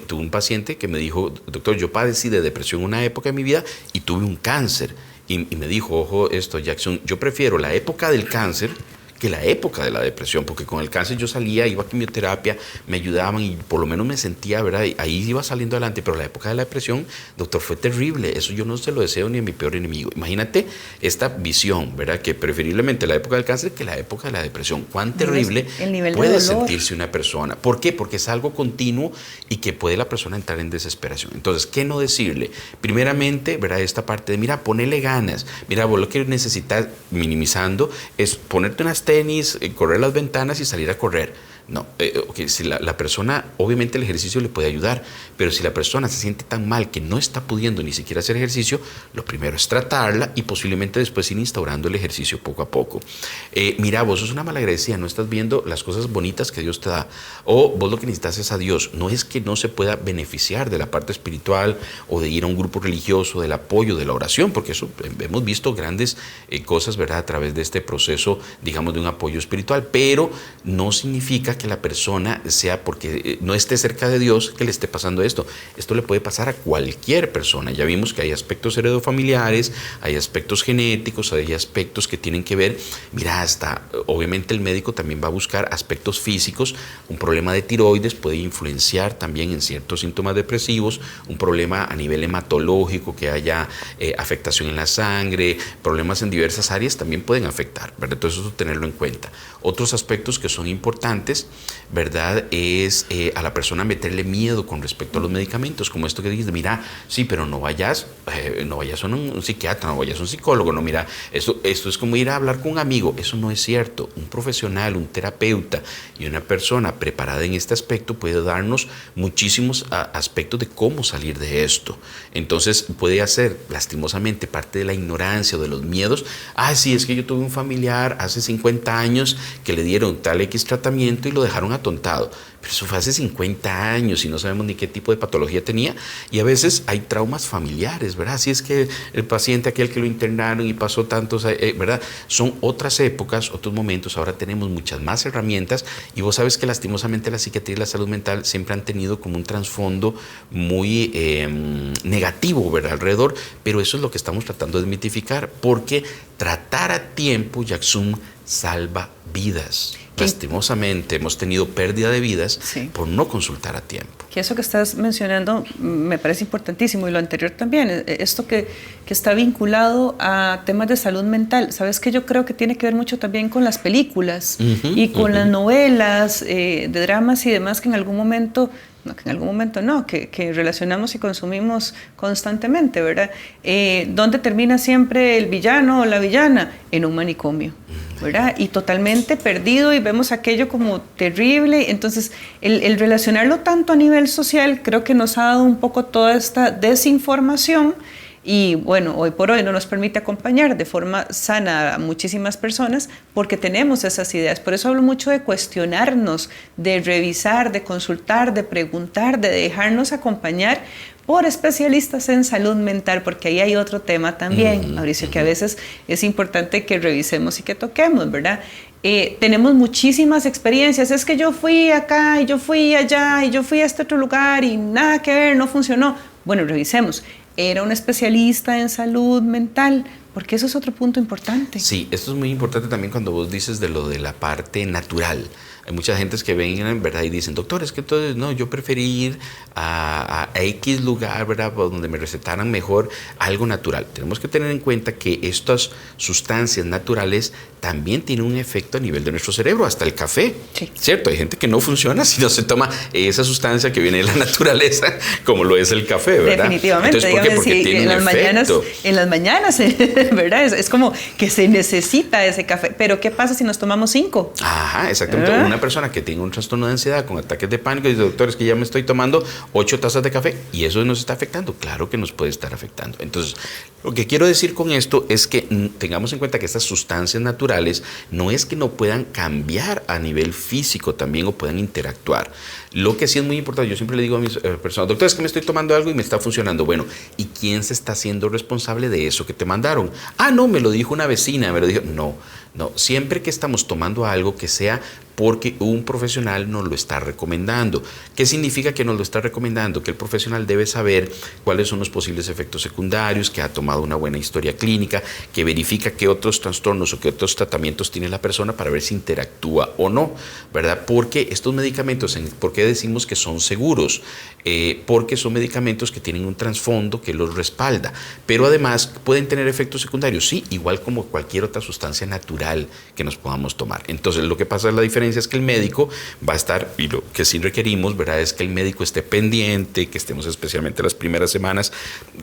Tuve un paciente que me dijo, doctor, yo padecí de depresión en una época de mi vida y tuve un cáncer. Y me dijo, ojo, Jackson, yo prefiero la época del cáncer que la época de la depresión, porque con el cáncer yo salía, iba a quimioterapia, me ayudaban y por lo menos me sentía, ¿verdad? Ahí iba saliendo adelante, pero la época de la depresión, doctor, fue terrible. Eso yo no se lo deseo ni a mi peor enemigo. Imagínate esta visión, ¿verdad? Que preferiblemente la época del cáncer que la época de la depresión. ¿Cuán terrible puede sentirse una persona? ¿Por qué? Porque es algo continuo y que puede la persona entrar en desesperación. Entonces, ¿qué no decirle? Primeramente, ¿verdad? Esta parte de, mira, ponele ganas. Mira, vos lo que necesitas, minimizando, es ponerte unas tenis, correr las ventanas y salir a correr. No, okay, si la persona, obviamente el ejercicio le puede ayudar, pero si la persona se siente tan mal que no está pudiendo ni siquiera hacer ejercicio, lo primero es tratarla y posiblemente después ir instaurando el ejercicio poco a poco. Mira, vos sos una malagradecida, no estás viendo las cosas bonitas que Dios te da, o vos lo que necesitas es a Dios. No es que no se pueda beneficiar de la parte espiritual o de ir a un grupo religioso, del apoyo, de la oración, porque eso hemos visto grandes cosas, ¿verdad?, a través de este proceso, digamos, de un apoyo espiritual, pero no significa que la persona sea porque no esté cerca de Dios que le esté pasando esto. Esto le puede pasar a cualquier persona. Ya vimos que hay aspectos heredofamiliares, hay aspectos genéticos, hay aspectos que tienen que ver, mira, hasta obviamente el médico también va a buscar aspectos físicos. Un problema de tiroides puede influenciar también en ciertos síntomas depresivos, un problema a nivel hematológico, que haya afectación en la sangre, problemas en diversas áreas también pueden afectar, ¿verdad? Entonces eso tenerlo en cuenta. Otros aspectos que son importantes, ¿verdad?, es a la persona meterle miedo con respecto a los medicamentos, como esto que dices, mira, sí, pero no vayas a un psiquiatra, no vayas a un psicólogo, no, mira, esto es como ir a hablar con un amigo. Eso no es cierto. Un profesional, un terapeuta y una persona preparada en este aspecto puede darnos muchísimos aspectos de cómo salir de esto. Entonces puede hacer lastimosamente parte de la ignorancia o de los miedos. Sí, es que yo tuve un familiar hace 50 años que le dieron tal X tratamiento y lo dejaron atontado. Pero eso fue hace 50 años y no sabemos ni qué tipo de patología tenía. Y a veces hay traumas familiares, ¿verdad? Si es que el paciente, aquel que lo internaron y pasó tantos, ¿verdad? Son otras épocas, otros momentos. Ahora tenemos muchas más herramientas y vos sabes que lastimosamente la psiquiatría y la salud mental siempre han tenido como un trasfondo muy negativo, ¿verdad?, alrededor. Pero eso es lo que estamos tratando de desmitificar, porque tratar a tiempo, Jackson, salva vidas. Lastimosamente hemos tenido pérdida de vidas por no consultar a tiempo. Que eso que estás mencionando me parece importantísimo, y lo anterior también, esto que está vinculado a temas de salud mental. Sabes que yo creo que tiene que ver mucho también con las películas y con las novelas de dramas y demás que que relacionamos y consumimos constantemente, ¿verdad? ¿Dónde termina siempre el villano o la villana? En un manicomio, ¿verdad? Y totalmente perdido, y vemos aquello como terrible. Entonces, el relacionarlo tanto a nivel social creo que nos ha dado un poco toda esta desinformación. Y bueno, hoy por hoy no nos permite acompañar de forma sana a muchísimas personas porque tenemos esas ideas. Por eso hablo mucho de cuestionarnos, de revisar, de consultar, de preguntar, de dejarnos acompañar por especialistas en salud mental, porque ahí hay otro tema también, Mauricio, que a veces es importante que revisemos y que toquemos, ¿verdad? Tenemos muchísimas experiencias. Es que yo fui acá y yo fui allá y yo fui a este otro lugar y nada que ver, no funcionó. Bueno, revisemos. ¿Era un especialista en salud mental? Porque eso es otro punto importante. Sí, esto es muy importante también cuando vos dices de lo de la parte natural. Hay muchas gentes que ven, ¿verdad? Y dicen, doctor, es que entonces, no, yo preferí ir a X lugar, ¿verdad? Donde me recetaran mejor algo natural. Tenemos que tener en cuenta que estas sustancias naturales también tienen un efecto a nivel de nuestro cerebro, hasta el café, sí. ¿Cierto? Hay gente que no funciona si no se toma esa sustancia que viene de la naturaleza, como lo es el café, ¿verdad? Definitivamente. Entonces, ¿por qué? Porque sí, tiene un efecto. En las mañanas, ¿verdad? Es como que se necesita ese café. Pero ¿qué pasa si nos tomamos 5? Ajá, exactamente. Una persona que tiene un trastorno de ansiedad con ataques de pánico dice, doctor, es que ya me estoy tomando 8 tazas de café y eso nos está afectando. Claro que nos puede estar afectando. Entonces, lo que quiero decir con esto es que tengamos en cuenta que estas sustancias naturales no es que no puedan cambiar a nivel físico también o puedan interactuar. Lo que sí es muy importante, yo siempre le digo a mis personas, doctor, es que me estoy tomando algo y me está funcionando. Bueno, ¿y quién se está haciendo responsable de eso que te mandaron? Ah, no, me lo dijo una vecina, me lo dijo. No, siempre que estamos tomando algo que sea porque un profesional nos lo está recomendando. ¿Qué significa que nos lo está recomendando? Que el profesional debe saber cuáles son los posibles efectos secundarios, que ha tomado una buena historia clínica, que verifica qué otros trastornos o qué otros tratamientos tiene la persona para ver si interactúa o no, ¿verdad? Porque estos medicamentos, ¿por qué decimos que son seguros? Porque son medicamentos que tienen un trasfondo que los respalda, pero además pueden tener efectos secundarios, sí, igual como cualquier otra sustancia natural que nos podamos tomar. Entonces, lo que pasa es la diferencia es que el médico va a estar, y lo que sí requerimos, ¿verdad?, es que el médico esté pendiente, que estemos especialmente las primeras semanas.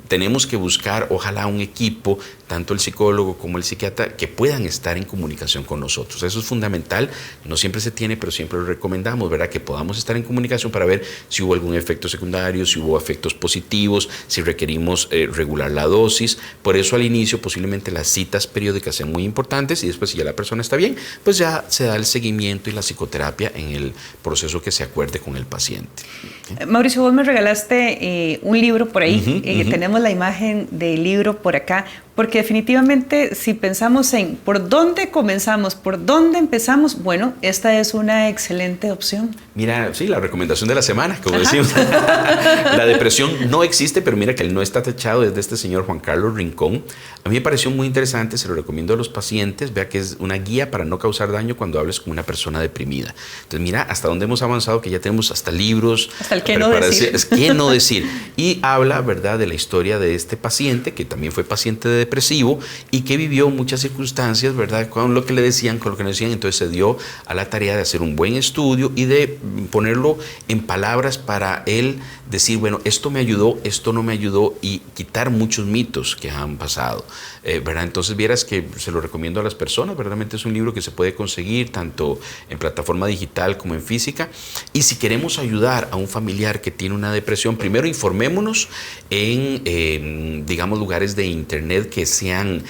Tenemos que buscar, ojalá, un equipo, tanto el psicólogo como el psiquiatra, que puedan estar en comunicación con nosotros. Eso es fundamental, no siempre se tiene, pero siempre lo recomendamos, ¿verdad?, que podamos estar en comunicación para ver si hubo algún efecto secundario, si hubo efectos positivos, si requerimos regular la dosis. Por eso al inicio posiblemente las citas periódicas sean muy importantes y después, si ya la persona está bien, pues ya se da el seguimiento y la psicoterapia en el proceso que se acuerde con el paciente. ¿Sí? Mauricio, vos me regalaste un libro por ahí, tenemos la imagen del libro por acá, porque definitivamente si pensamos en por dónde comenzamos, por dónde empezamos, bueno, esta es una excelente opción. Mira, sí, la recomendación de la semana, como decimos. La depresión no existe, pero mira que el no está techado es de este señor Juan Carlos Rincón. A mí me pareció muy interesante, se lo recomiendo a los pacientes, vea que es una guía para no causar daño cuando hables con una persona deprimida. Entonces mira hasta dónde hemos avanzado, que ya tenemos hasta libros. Hasta el qué no decir. Es qué no decir. Y habla, ¿verdad?, de la historia de este paciente, que también fue paciente depresivo y que vivió muchas circunstancias, ¿verdad?, con lo que le decían, con lo que no decían. Entonces se dio a la tarea de hacer un buen estudio y de ponerlo en palabras para él decir, bueno, esto me ayudó, esto no me ayudó, y quitar muchos mitos que han pasado, ¿verdad? Entonces vieras que se lo recomiendo a las personas. Verdaderamente es un libro que se puede conseguir tanto en plataforma digital como en física. Y si queremos ayudar a un familiar que tiene una depresión, primero informémonos en digamos, lugares de internet que sean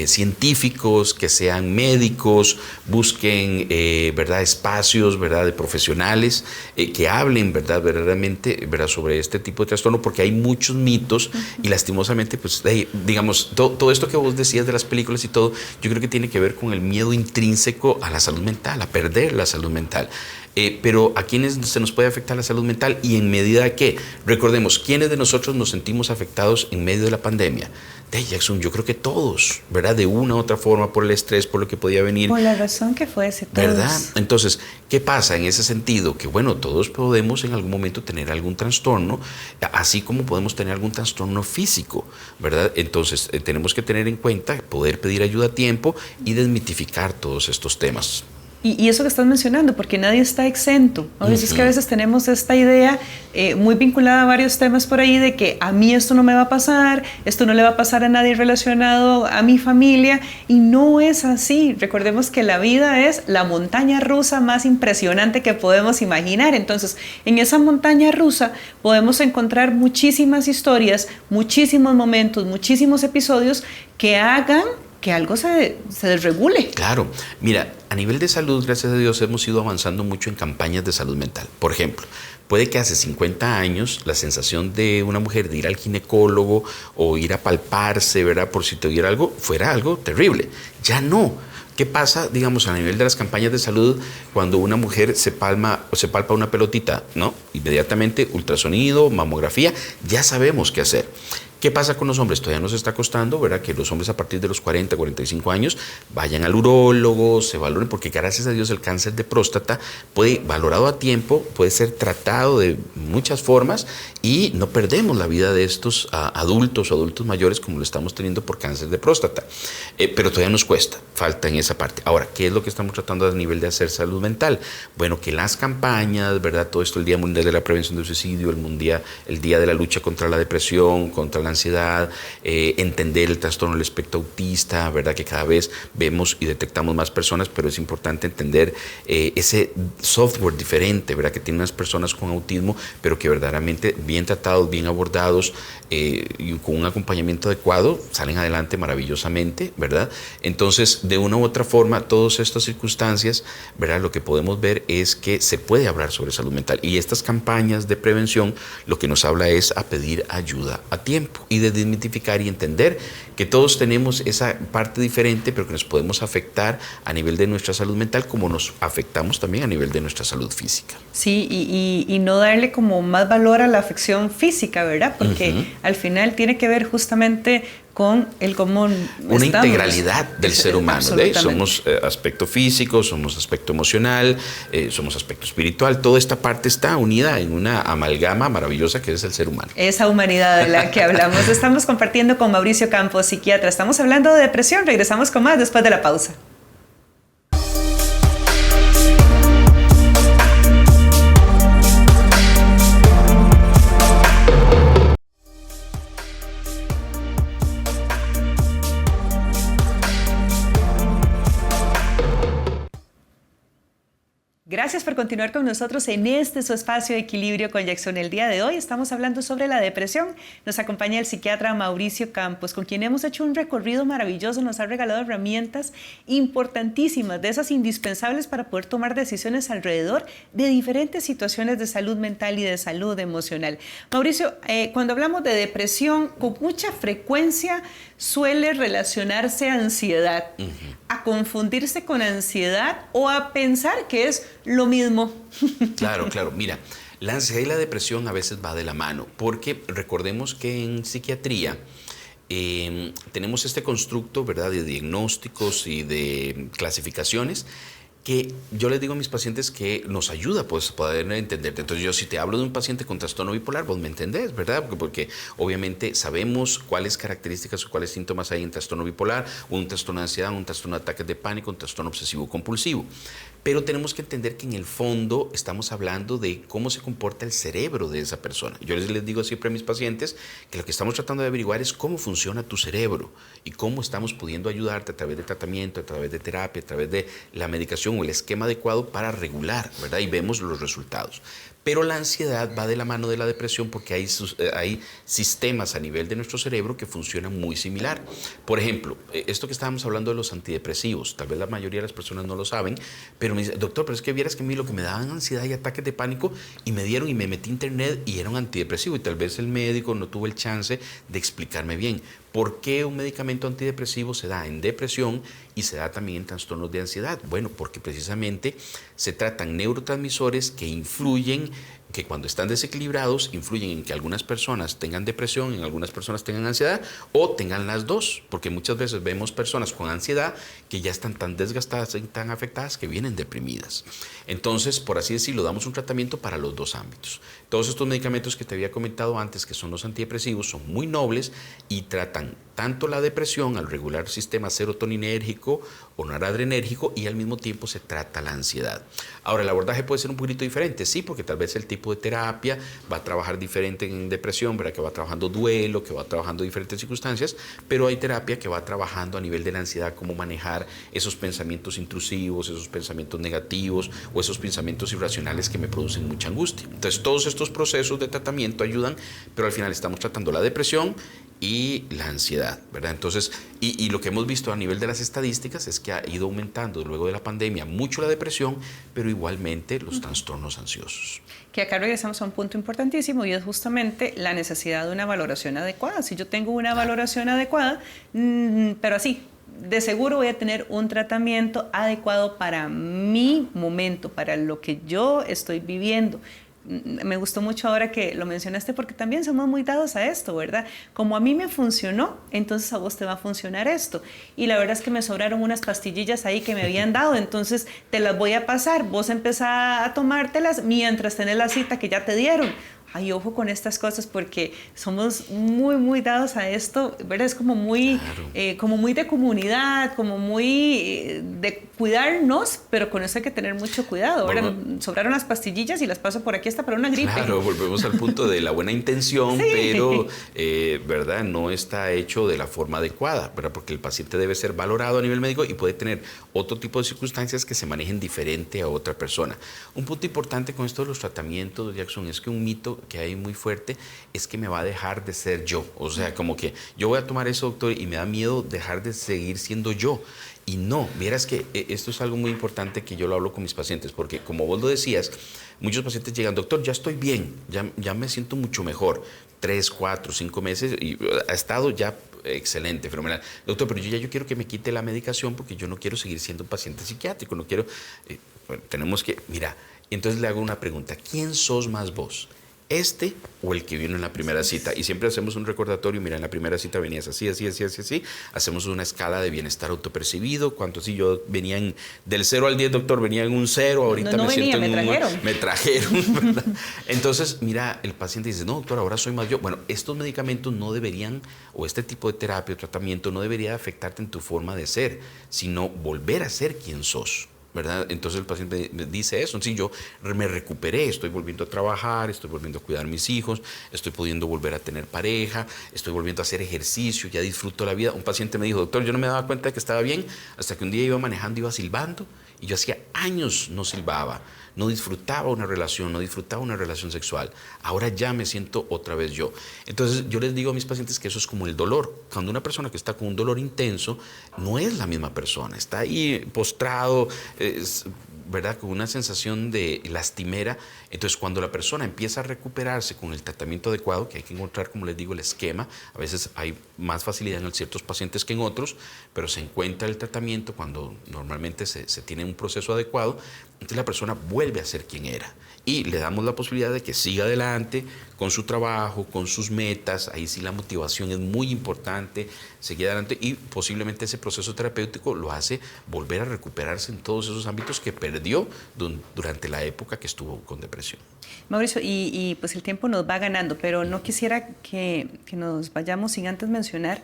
científicos, que sean médicos, busquen, ¿verdad?, espacios, ¿verdad?, de profesionales que hablen, ¿verdad?, verdaderamente, ¿verdad?, sobre este tipo de trastorno, porque hay muchos mitos y lastimosamente, pues, digamos, todo esto que vos decías de las películas y todo, yo creo que tiene que ver con el miedo intrínseco a la salud mental, a perder la salud mental. Pero ¿a quiénes se nos puede afectar la salud mental y en medida que? Recordemos, ¿quiénes de nosotros nos sentimos afectados en medio de la pandemia? Jackson, yo creo que todos, ¿verdad? De una u otra forma, por el estrés, por lo que podía venir. Por la razón que fuese, todos. ¿Verdad? Entonces, ¿qué pasa en ese sentido? Que bueno, todos podemos en algún momento tener algún trastorno, así como podemos tener algún trastorno físico, ¿verdad? Entonces, tenemos que tener en cuenta poder pedir ayuda a tiempo y desmitificar todos estos temas. Y eso que estás mencionando, porque nadie está exento. A veces que a veces tenemos esta idea muy vinculada a varios temas por ahí de que a mí esto no me va a pasar, esto no le va a pasar a nadie relacionado a mi familia, y no es así. Recordemos que la vida es la montaña rusa más impresionante que podemos imaginar. Entonces, en esa montaña rusa podemos encontrar muchísimas historias, muchísimos momentos, muchísimos episodios que hagan que algo se desregule. Claro. Mira, a nivel de salud, gracias a Dios, hemos ido avanzando mucho en campañas de salud mental. Por ejemplo, puede que hace 50 años la sensación de una mujer de ir al ginecólogo o ir a palparse, ¿verdad?, por si tuviera algo, fuera algo terrible. Ya no. ¿Qué pasa, digamos, a nivel de las campañas de salud cuando una mujer se palpa una pelotita, ¿no? Inmediatamente ultrasonido, mamografía, ya sabemos qué hacer. ¿Qué pasa con los hombres? Todavía nos está costando, ¿verdad?, que los hombres a partir de los 40, 45 años vayan al urólogo, se valoren, porque gracias a Dios el cáncer de próstata puede, valorado a tiempo, puede ser tratado de muchas formas y no perdemos la vida de estos adultos o adultos mayores como lo estamos teniendo por cáncer de próstata. Pero todavía nos cuesta, falta en esa parte. Ahora, ¿qué es lo que estamos tratando a nivel de hacer salud mental? Bueno, que las campañas, ¿verdad?, todo esto, el Día Mundial de la Prevención del Suicidio, el Día de la Lucha contra la Depresión, contra la ansiedad, entender el trastorno del espectro autista, ¿verdad?, que cada vez vemos y detectamos más personas, pero es importante entender ese software diferente, ¿verdad?, que tienen las personas con autismo, pero que verdaderamente bien tratados, bien abordados y con un acompañamiento adecuado, salen adelante maravillosamente, ¿verdad? Entonces, de una u otra forma, todas estas circunstancias, ¿verdad?, lo que podemos ver es que se puede hablar sobre salud mental, y estas campañas de prevención lo que nos habla es a pedir ayuda a tiempo y de desmitificar y entender que todos tenemos esa parte diferente, pero que nos podemos afectar a nivel de nuestra salud mental como nos afectamos también a nivel de nuestra salud física. Sí, y no darle como más valor a la afección física, ¿verdad? Porque al final tiene que ver justamente con el cómo una estamos. Integralidad del ser humano. Somos aspecto físico, somos aspecto emocional, somos aspecto espiritual. Toda esta parte está unida en una amalgama maravillosa que es el ser humano. Esa humanidad de la que hablamos. Estamos compartiendo con Mauricio Campos, psiquiatra. Estamos hablando de depresión. Regresamos con más después de la pausa. Gracias por continuar con nosotros en este su espacio de Equilibrio con Jackson. El día de hoy estamos hablando sobre la depresión. Nos acompaña el psiquiatra Mauricio Campos, con quien hemos hecho un recorrido maravilloso. Nos ha regalado herramientas importantísimas, de esas indispensables para poder tomar decisiones alrededor de diferentes situaciones de salud mental y de salud emocional. Mauricio, cuando hablamos de depresión, con mucha frecuencia suele relacionarse a ansiedad, a confundirse con ansiedad o a pensar que es lo mismo. Claro. Mira, la ansiedad y la depresión a veces va de la mano, porque recordemos que en psiquiatría tenemos este constructo, ¿verdad?, de diagnósticos y de clasificaciones que yo les digo a mis pacientes que nos ayuda pues poder entenderte. Entonces yo si te hablo de un paciente con trastorno bipolar, vos me entendés, ¿verdad? Porque obviamente sabemos cuáles características o cuáles síntomas hay en trastorno bipolar, un trastorno de ansiedad, un trastorno de ataques de pánico, un trastorno obsesivo compulsivo. Pero tenemos que entender que en el fondo estamos hablando de cómo se comporta el cerebro de esa persona. Yo les digo siempre a mis pacientes que lo que estamos tratando de averiguar es cómo funciona tu cerebro y cómo estamos pudiendo ayudarte a través de tratamiento, a través de terapia, a través de la medicación o el esquema adecuado para regular, ¿verdad? Y vemos los resultados. Pero la ansiedad va de la mano de la depresión porque hay sistemas a nivel de nuestro cerebro que funcionan muy similar. Por ejemplo, esto que estábamos hablando de los antidepresivos, tal vez la mayoría de las personas no lo saben, pero me dice, doctor, pero es que vieras que a mí lo que me daban ansiedad y ataques de pánico y me dieron y me metí a internet y era un antidepresivo y tal vez el médico no tuvo el chance de explicarme bien. ¿Por qué un medicamento antidepresivo se da en depresión y se da también en trastornos de ansiedad? Bueno, porque precisamente se tratan neurotransmisores que influyen, que cuando están desequilibrados, influyen en que algunas personas tengan depresión, en algunas personas tengan ansiedad o tengan las dos, porque muchas veces vemos personas con ansiedad que ya están tan desgastadas y tan afectadas que vienen deprimidas. Entonces, por así decirlo, damos un tratamiento para los dos ámbitos. Todos estos medicamentos que te había comentado antes, que son los antidepresivos, son muy nobles y tratan tanto la depresión al regular el sistema serotoninérgico o noradrenérgico y al mismo tiempo se trata la ansiedad. Ahora, el abordaje puede ser un poquito diferente, sí, porque tal vez el tipo de terapia va a trabajar diferente en depresión, ¿verdad?, que va trabajando duelo, que va trabajando diferentes circunstancias, pero hay terapia que va trabajando a nivel de la ansiedad, cómo manejar esos pensamientos intrusivos, esos pensamientos negativos o esos pensamientos irracionales que me producen mucha angustia. Entonces, todos estos procesos de tratamiento ayudan, pero al final estamos tratando la depresión y la ansiedad, ¿verdad? Entonces, y lo que hemos visto a nivel de las estadísticas es que ha ido aumentando luego de la pandemia mucho la depresión, pero igualmente los trastornos ansiosos. Que acá regresamos a un punto importantísimo y es justamente la necesidad de una valoración adecuada. Si yo tengo una valoración adecuada, pero así, de seguro voy a tener un tratamiento adecuado para mi momento, para lo que yo estoy viviendo. me gustó mucho ahora que lo mencionaste porque también somos muy dados a esto, ¿verdad? Como a mí me funcionó, entonces a vos te va a funcionar esto. Y la verdad es que me sobraron unas pastillillas ahí que me habían dado, entonces te las voy a pasar, vos empezá a tomártelas mientras tenés la cita que ya te dieron. Ay, ojo con estas cosas porque somos muy, muy dados a esto, ¿verdad? Es como muy, como muy de comunidad, como muy de cuidarnos, pero con eso hay que tener mucho cuidado. Ahora sobraron las pastillillas y las paso por aquí hasta para una gripe. Claro, volvemos al punto de la buena intención, sí. Pero, ¿verdad? No está hecho de la forma adecuada, ¿verdad? Porque el paciente debe ser valorado a nivel médico y puede tener otro tipo de circunstancias que se manejen diferente a otra persona. Un punto importante con esto de los tratamientos, Jackson, es que un mito que hay muy fuerte es que me va a dejar de ser yo. O sea, como que yo voy a tomar eso, doctor, y me da miedo dejar de seguir siendo yo. Y no, vieras que esto es algo muy importante que yo lo hablo con mis pacientes, porque como vos lo decías, muchos pacientes llegan, doctor, ya estoy bien, ya me siento mucho mejor. 3, 4, 5 meses y ha estado ya excelente, fenomenal. Doctor, pero yo quiero que me quite la medicación porque yo no quiero seguir siendo un paciente psiquiátrico, no quiero, bueno, tenemos que, mira, entonces le hago una pregunta, ¿quién sos más vos? ¿Este o el que vino en la primera cita? Y siempre hacemos un recordatorio, mira, en la primera cita venías así, hacemos una escala de bienestar autopercibido, cuánto sí, yo venía del 0 al 10, doctor, venía en un 0, ahorita me siento en un... Me trajeron, ¿verdad? Entonces, mira, el paciente dice, no, doctor, ahora soy más yo. Bueno, estos medicamentos no deberían, o este tipo de terapia o tratamiento no debería afectarte en tu forma de ser, sino volver a ser quien sos, ¿verdad? Entonces el paciente me dice eso, sí, yo me recuperé, estoy volviendo a trabajar, estoy volviendo a cuidar a mis hijos, estoy pudiendo volver a tener pareja, estoy volviendo a hacer ejercicio, ya disfruto la vida. Un paciente me dijo, doctor, yo no me daba cuenta de que estaba bien hasta que un día iba manejando, iba silbando y yo hacía años no silbaba, no disfrutaba una relación sexual. Ahora ya me siento otra vez yo. Entonces yo les digo a mis pacientes que eso es como el dolor. Cuando una persona que está con un dolor intenso no es la misma persona, está ahí postrado, ¿verdad? Con una sensación de lastimera. Entonces cuando la persona empieza a recuperarse con el tratamiento adecuado, que hay que encontrar, como les digo, el esquema, a veces hay más facilidad en ciertos pacientes que en otros, pero se encuentra el tratamiento cuando normalmente se tiene un proceso adecuado, entonces la persona vuelve a ser quien era y le damos la posibilidad de que siga adelante con su trabajo, con sus metas. Ahí sí la motivación es muy importante, seguir adelante, y posiblemente ese proceso terapéutico lo hace volver a recuperarse en todos esos ámbitos que perdió durante la época que estuvo con depresión. Mauricio, y pues el tiempo nos va ganando, pero no quisiera que nos vayamos sin antes mencionar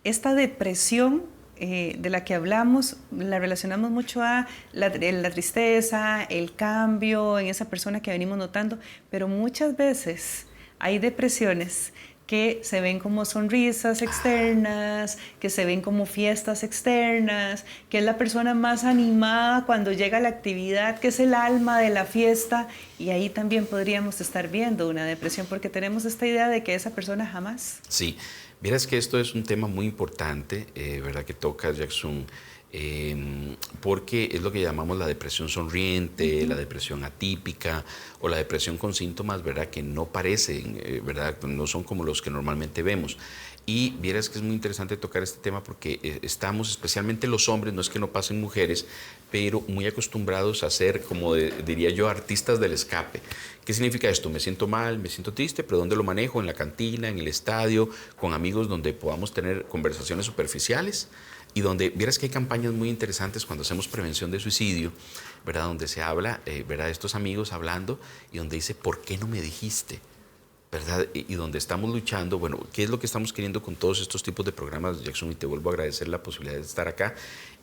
esta depresión de la que hablamos. La relacionamos mucho a la tristeza, el cambio en esa persona que venimos notando, pero muchas veces hay depresiones que se ven como sonrisas externas, que se ven como fiestas externas, que es la persona más animada cuando llega a la actividad, que es el alma de la fiesta, y ahí también podríamos estar viendo una depresión porque tenemos esta idea de que esa persona jamás. Sí, vieras que esto es un tema muy importante, ¿verdad? Que toca Jackson, porque es lo que llamamos la depresión sonriente, la depresión atípica o la depresión con síntomas, ¿verdad? Que no parecen, ¿verdad? No son como los que normalmente vemos. Y vieras que es muy interesante tocar este tema porque estamos, especialmente los hombres, no es que no pasen mujeres, pero muy acostumbrados a ser, como diría yo, artistas del escape. ¿Qué significa esto? Me siento mal, me siento triste, pero ¿dónde lo manejo? En la cantina, en el estadio, con amigos donde podamos tener conversaciones superficiales y donde, vieras que hay campañas muy interesantes cuando hacemos prevención de suicidio, ¿verdad? Donde se habla, ¿verdad? De estos amigos hablando y donde dice, ¿por qué no me dijiste? ¿Verdad? Y donde estamos luchando, bueno, ¿qué es lo que estamos queriendo con todos estos tipos de programas, Jackson? Y te vuelvo a agradecer la posibilidad de estar acá,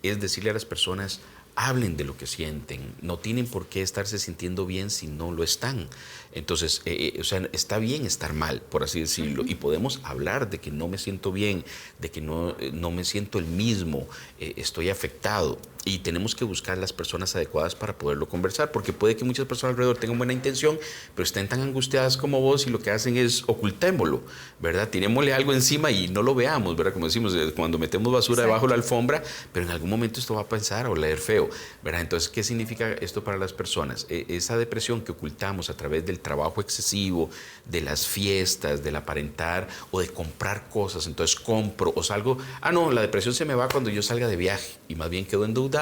es decirle a las personas, hablen de lo que sienten, no tienen por qué estarse sintiendo bien si no lo están. Entonces, o sea, está bien estar mal, por así decirlo, y podemos hablar de que no me siento bien, de que no me siento el mismo, estoy afectado. Y tenemos que buscar las personas adecuadas para poderlo conversar, porque puede que muchas personas alrededor tengan buena intención, pero estén tan angustiadas como vos y lo que hacen es ocultémoslo, ¿verdad? Tirémosle algo encima y no lo veamos, ¿verdad? Como decimos, cuando metemos basura debajo de la alfombra, pero en algún momento esto va a pensar o leer feo, ¿verdad? Entonces, ¿qué significa esto para las personas? Esa depresión que ocultamos a través del trabajo excesivo, de las fiestas, del aparentar o de comprar cosas. Entonces compro o salgo, no, la depresión se me va cuando yo salga de viaje y más bien quedo endeudado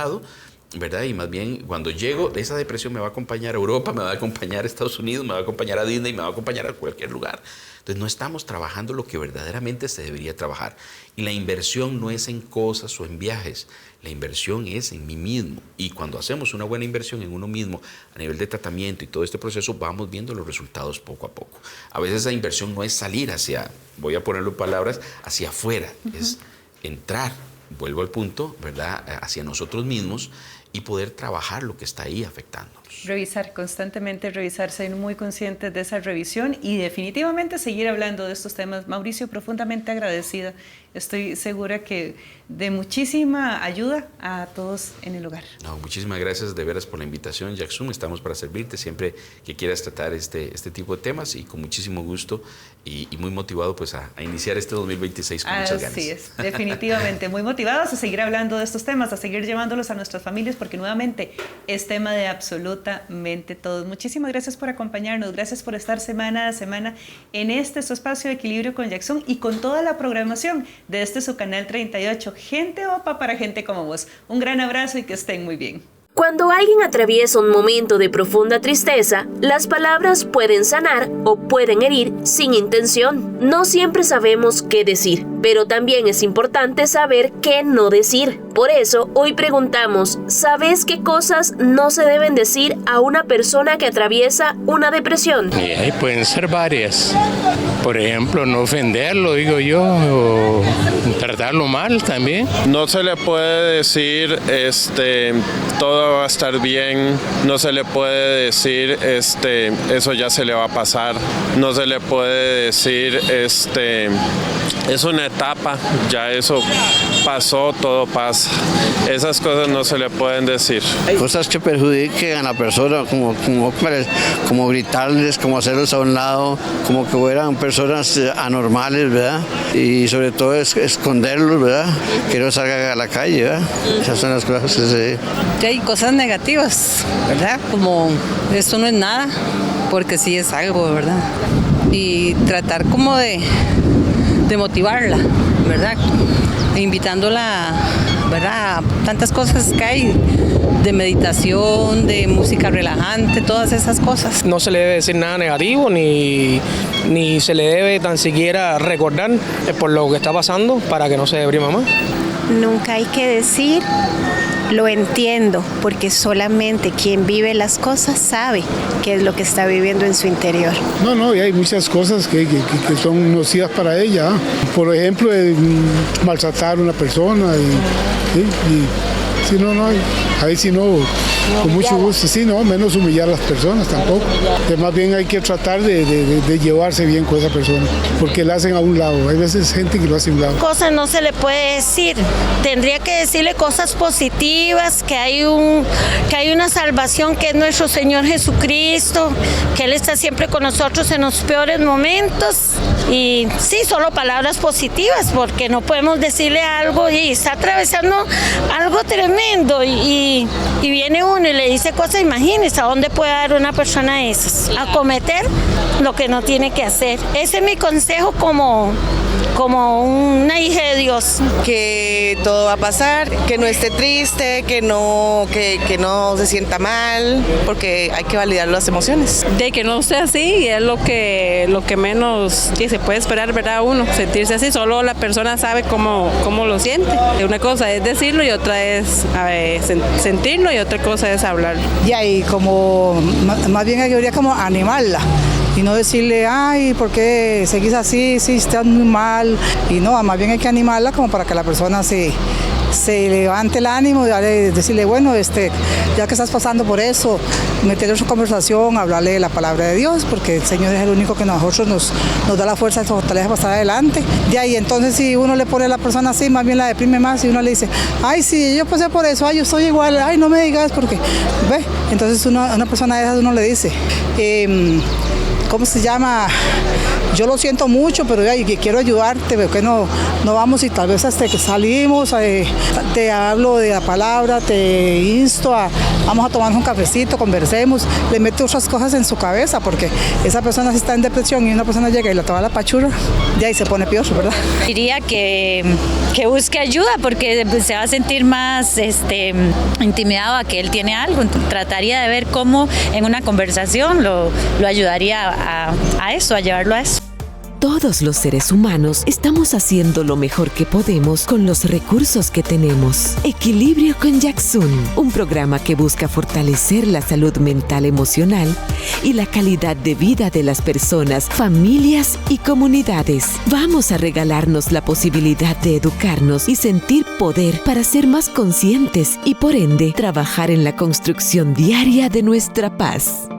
¿verdad? Y más bien cuando llego, esa depresión me va a acompañar a Europa, me va a acompañar a Estados Unidos, me va a acompañar a Disney, me va a acompañar a cualquier lugar. Entonces no estamos trabajando lo que verdaderamente se debería trabajar. Y la inversión no es en cosas o en viajes, la inversión es en mí mismo. Y cuando hacemos una buena inversión en uno mismo a nivel de tratamiento y todo este proceso, vamos viendo los resultados poco a poco. A veces esa inversión no es salir hacia, voy a ponerlo en palabras, hacia afuera, es entrar, vuelvo al punto, ¿verdad?, hacia nosotros mismos y poder trabajar lo que está ahí afectándonos. Revisar, constantemente revisar, ser muy conscientes de esa revisión y definitivamente seguir hablando de estos temas. Mauricio, profundamente agradecida. Estoy segura que de muchísima ayuda a todos en el hogar. No, muchísimas gracias de veras por la invitación, Jackson. Estamos para servirte siempre que quieras tratar este tipo de temas y con muchísimo gusto y muy motivado pues a iniciar este 2026 con muchas ganas. Así es, definitivamente muy motivados a seguir hablando de estos temas, a seguir llevándolos a nuestras familias porque nuevamente es tema de absolutamente todos. Muchísimas gracias por acompañarnos, gracias por estar semana a semana en su espacio de Equilibrio con Jackson y con toda la programación de su canal 38, Gente OPA para gente como vos. Un gran abrazo y que estén muy bien. Cuando alguien atraviesa un momento de profunda tristeza, las palabras pueden sanar o pueden herir sin intención. No siempre sabemos qué decir, pero también es importante saber qué no decir. Por eso, hoy preguntamos, ¿sabes qué cosas no se deben decir a una persona que atraviesa una depresión? Y ahí pueden ser varias. Por ejemplo, no ofenderlo, digo yo, o tratarlo mal también. No se le puede decir, todo va a estar bien, no se le puede decir, eso ya se le va a pasar, no se le puede decir, es una etapa, ya eso pasó, todo pasa. Esas cosas no se le pueden decir. Cosas que perjudiquen a la persona, como gritarles, como hacerlos a un lado, como que fueran personas anormales, ¿verdad? Y sobre todo esconderlos, ¿verdad? Que no salgan a la calle, ¿verdad? Esas son las cosas que se... Hay cosas negativas, ¿verdad? Como esto no es nada, porque sí es algo, ¿verdad? Y tratar como de motivarla, ¿verdad? Invitándola, ¿verdad? Tantas cosas que hay de meditación, de música relajante, todas esas cosas. No se le debe decir nada negativo, ni se le debe tan siquiera recordar por lo que está pasando para que no se deprima más. Nunca hay que decir, lo entiendo, porque solamente quien vive las cosas sabe qué es lo que está viviendo en su interior. No, y hay muchas cosas que son nocivas para ella. Por ejemplo, maltratar a una persona y si no, ahí sí no, con mucho gusto, sí, no, menos humillar a las personas tampoco. Que más bien hay que tratar de llevarse bien con esa persona, porque la hacen a un lado. Hay veces gente que lo hace a un lado. Cosas no se le puede decir. Tendría que decirle cosas positivas, que hay una salvación que es nuestro Señor Jesucristo, que Él está siempre con nosotros en los peores momentos. Y sí, solo palabras positivas, porque no podemos decirle algo y está atravesando algo tremendo y viene uno y le dice cosas. Imagínese a dónde puede dar una persona esas, a cometer lo que no tiene que hacer. Ese es mi consejo como una hija de Dios. Que todo va a pasar, que no esté triste, que no se sienta mal, porque hay que validar las emociones. De que no sea así es lo que menos se puede esperar, ¿verdad? Uno sentirse así, solo la persona sabe cómo lo siente. Una cosa es decirlo y otra es sentirlo y otra cosa es hablar. Y como más bien habría como animarla y no decirle, ay, ¿por qué seguís así? Sí, estás muy mal. Y no, más bien hay que animarla como para que la persona se levante el ánimo y decirle, bueno, ya que estás pasando por eso, meterle en su conversación, hablarle de la palabra de Dios, porque el Señor es el único que a nosotros nos da la fuerza y la fortaleza para estar adelante. De ahí, entonces, si uno le pone a la persona así, más bien la deprime más y uno le dice, ay, sí, yo pasé por eso, ay, yo soy igual, ay, no me digas, porque, ve, entonces una persona de esas uno le dice, ¿cómo se llama? Yo lo siento mucho, pero que quiero ayudarte, pero que no vamos y tal vez hasta que salimos, te hablo de la palabra, te insto a vamos a tomarnos un cafecito, conversemos, le mete otras cosas en su cabeza, porque esa persona si está en depresión y una persona llega y le toma la pachurra, de ahí se pone pioso, ¿verdad? Diría que busque ayuda, porque se va a sentir más intimidado a que él tiene algo. Trataría de ver cómo en una conversación lo ayudaría a eso, a llevarlo a eso. Todos los seres humanos estamos haciendo lo mejor que podemos con los recursos que tenemos. Equilibrio con Jackson, un programa que busca fortalecer la salud mental, emocional y la calidad de vida de las personas, familias y comunidades. Vamos a regalarnos la posibilidad de educarnos y sentir poder para ser más conscientes y por ende trabajar en la construcción diaria de nuestra paz.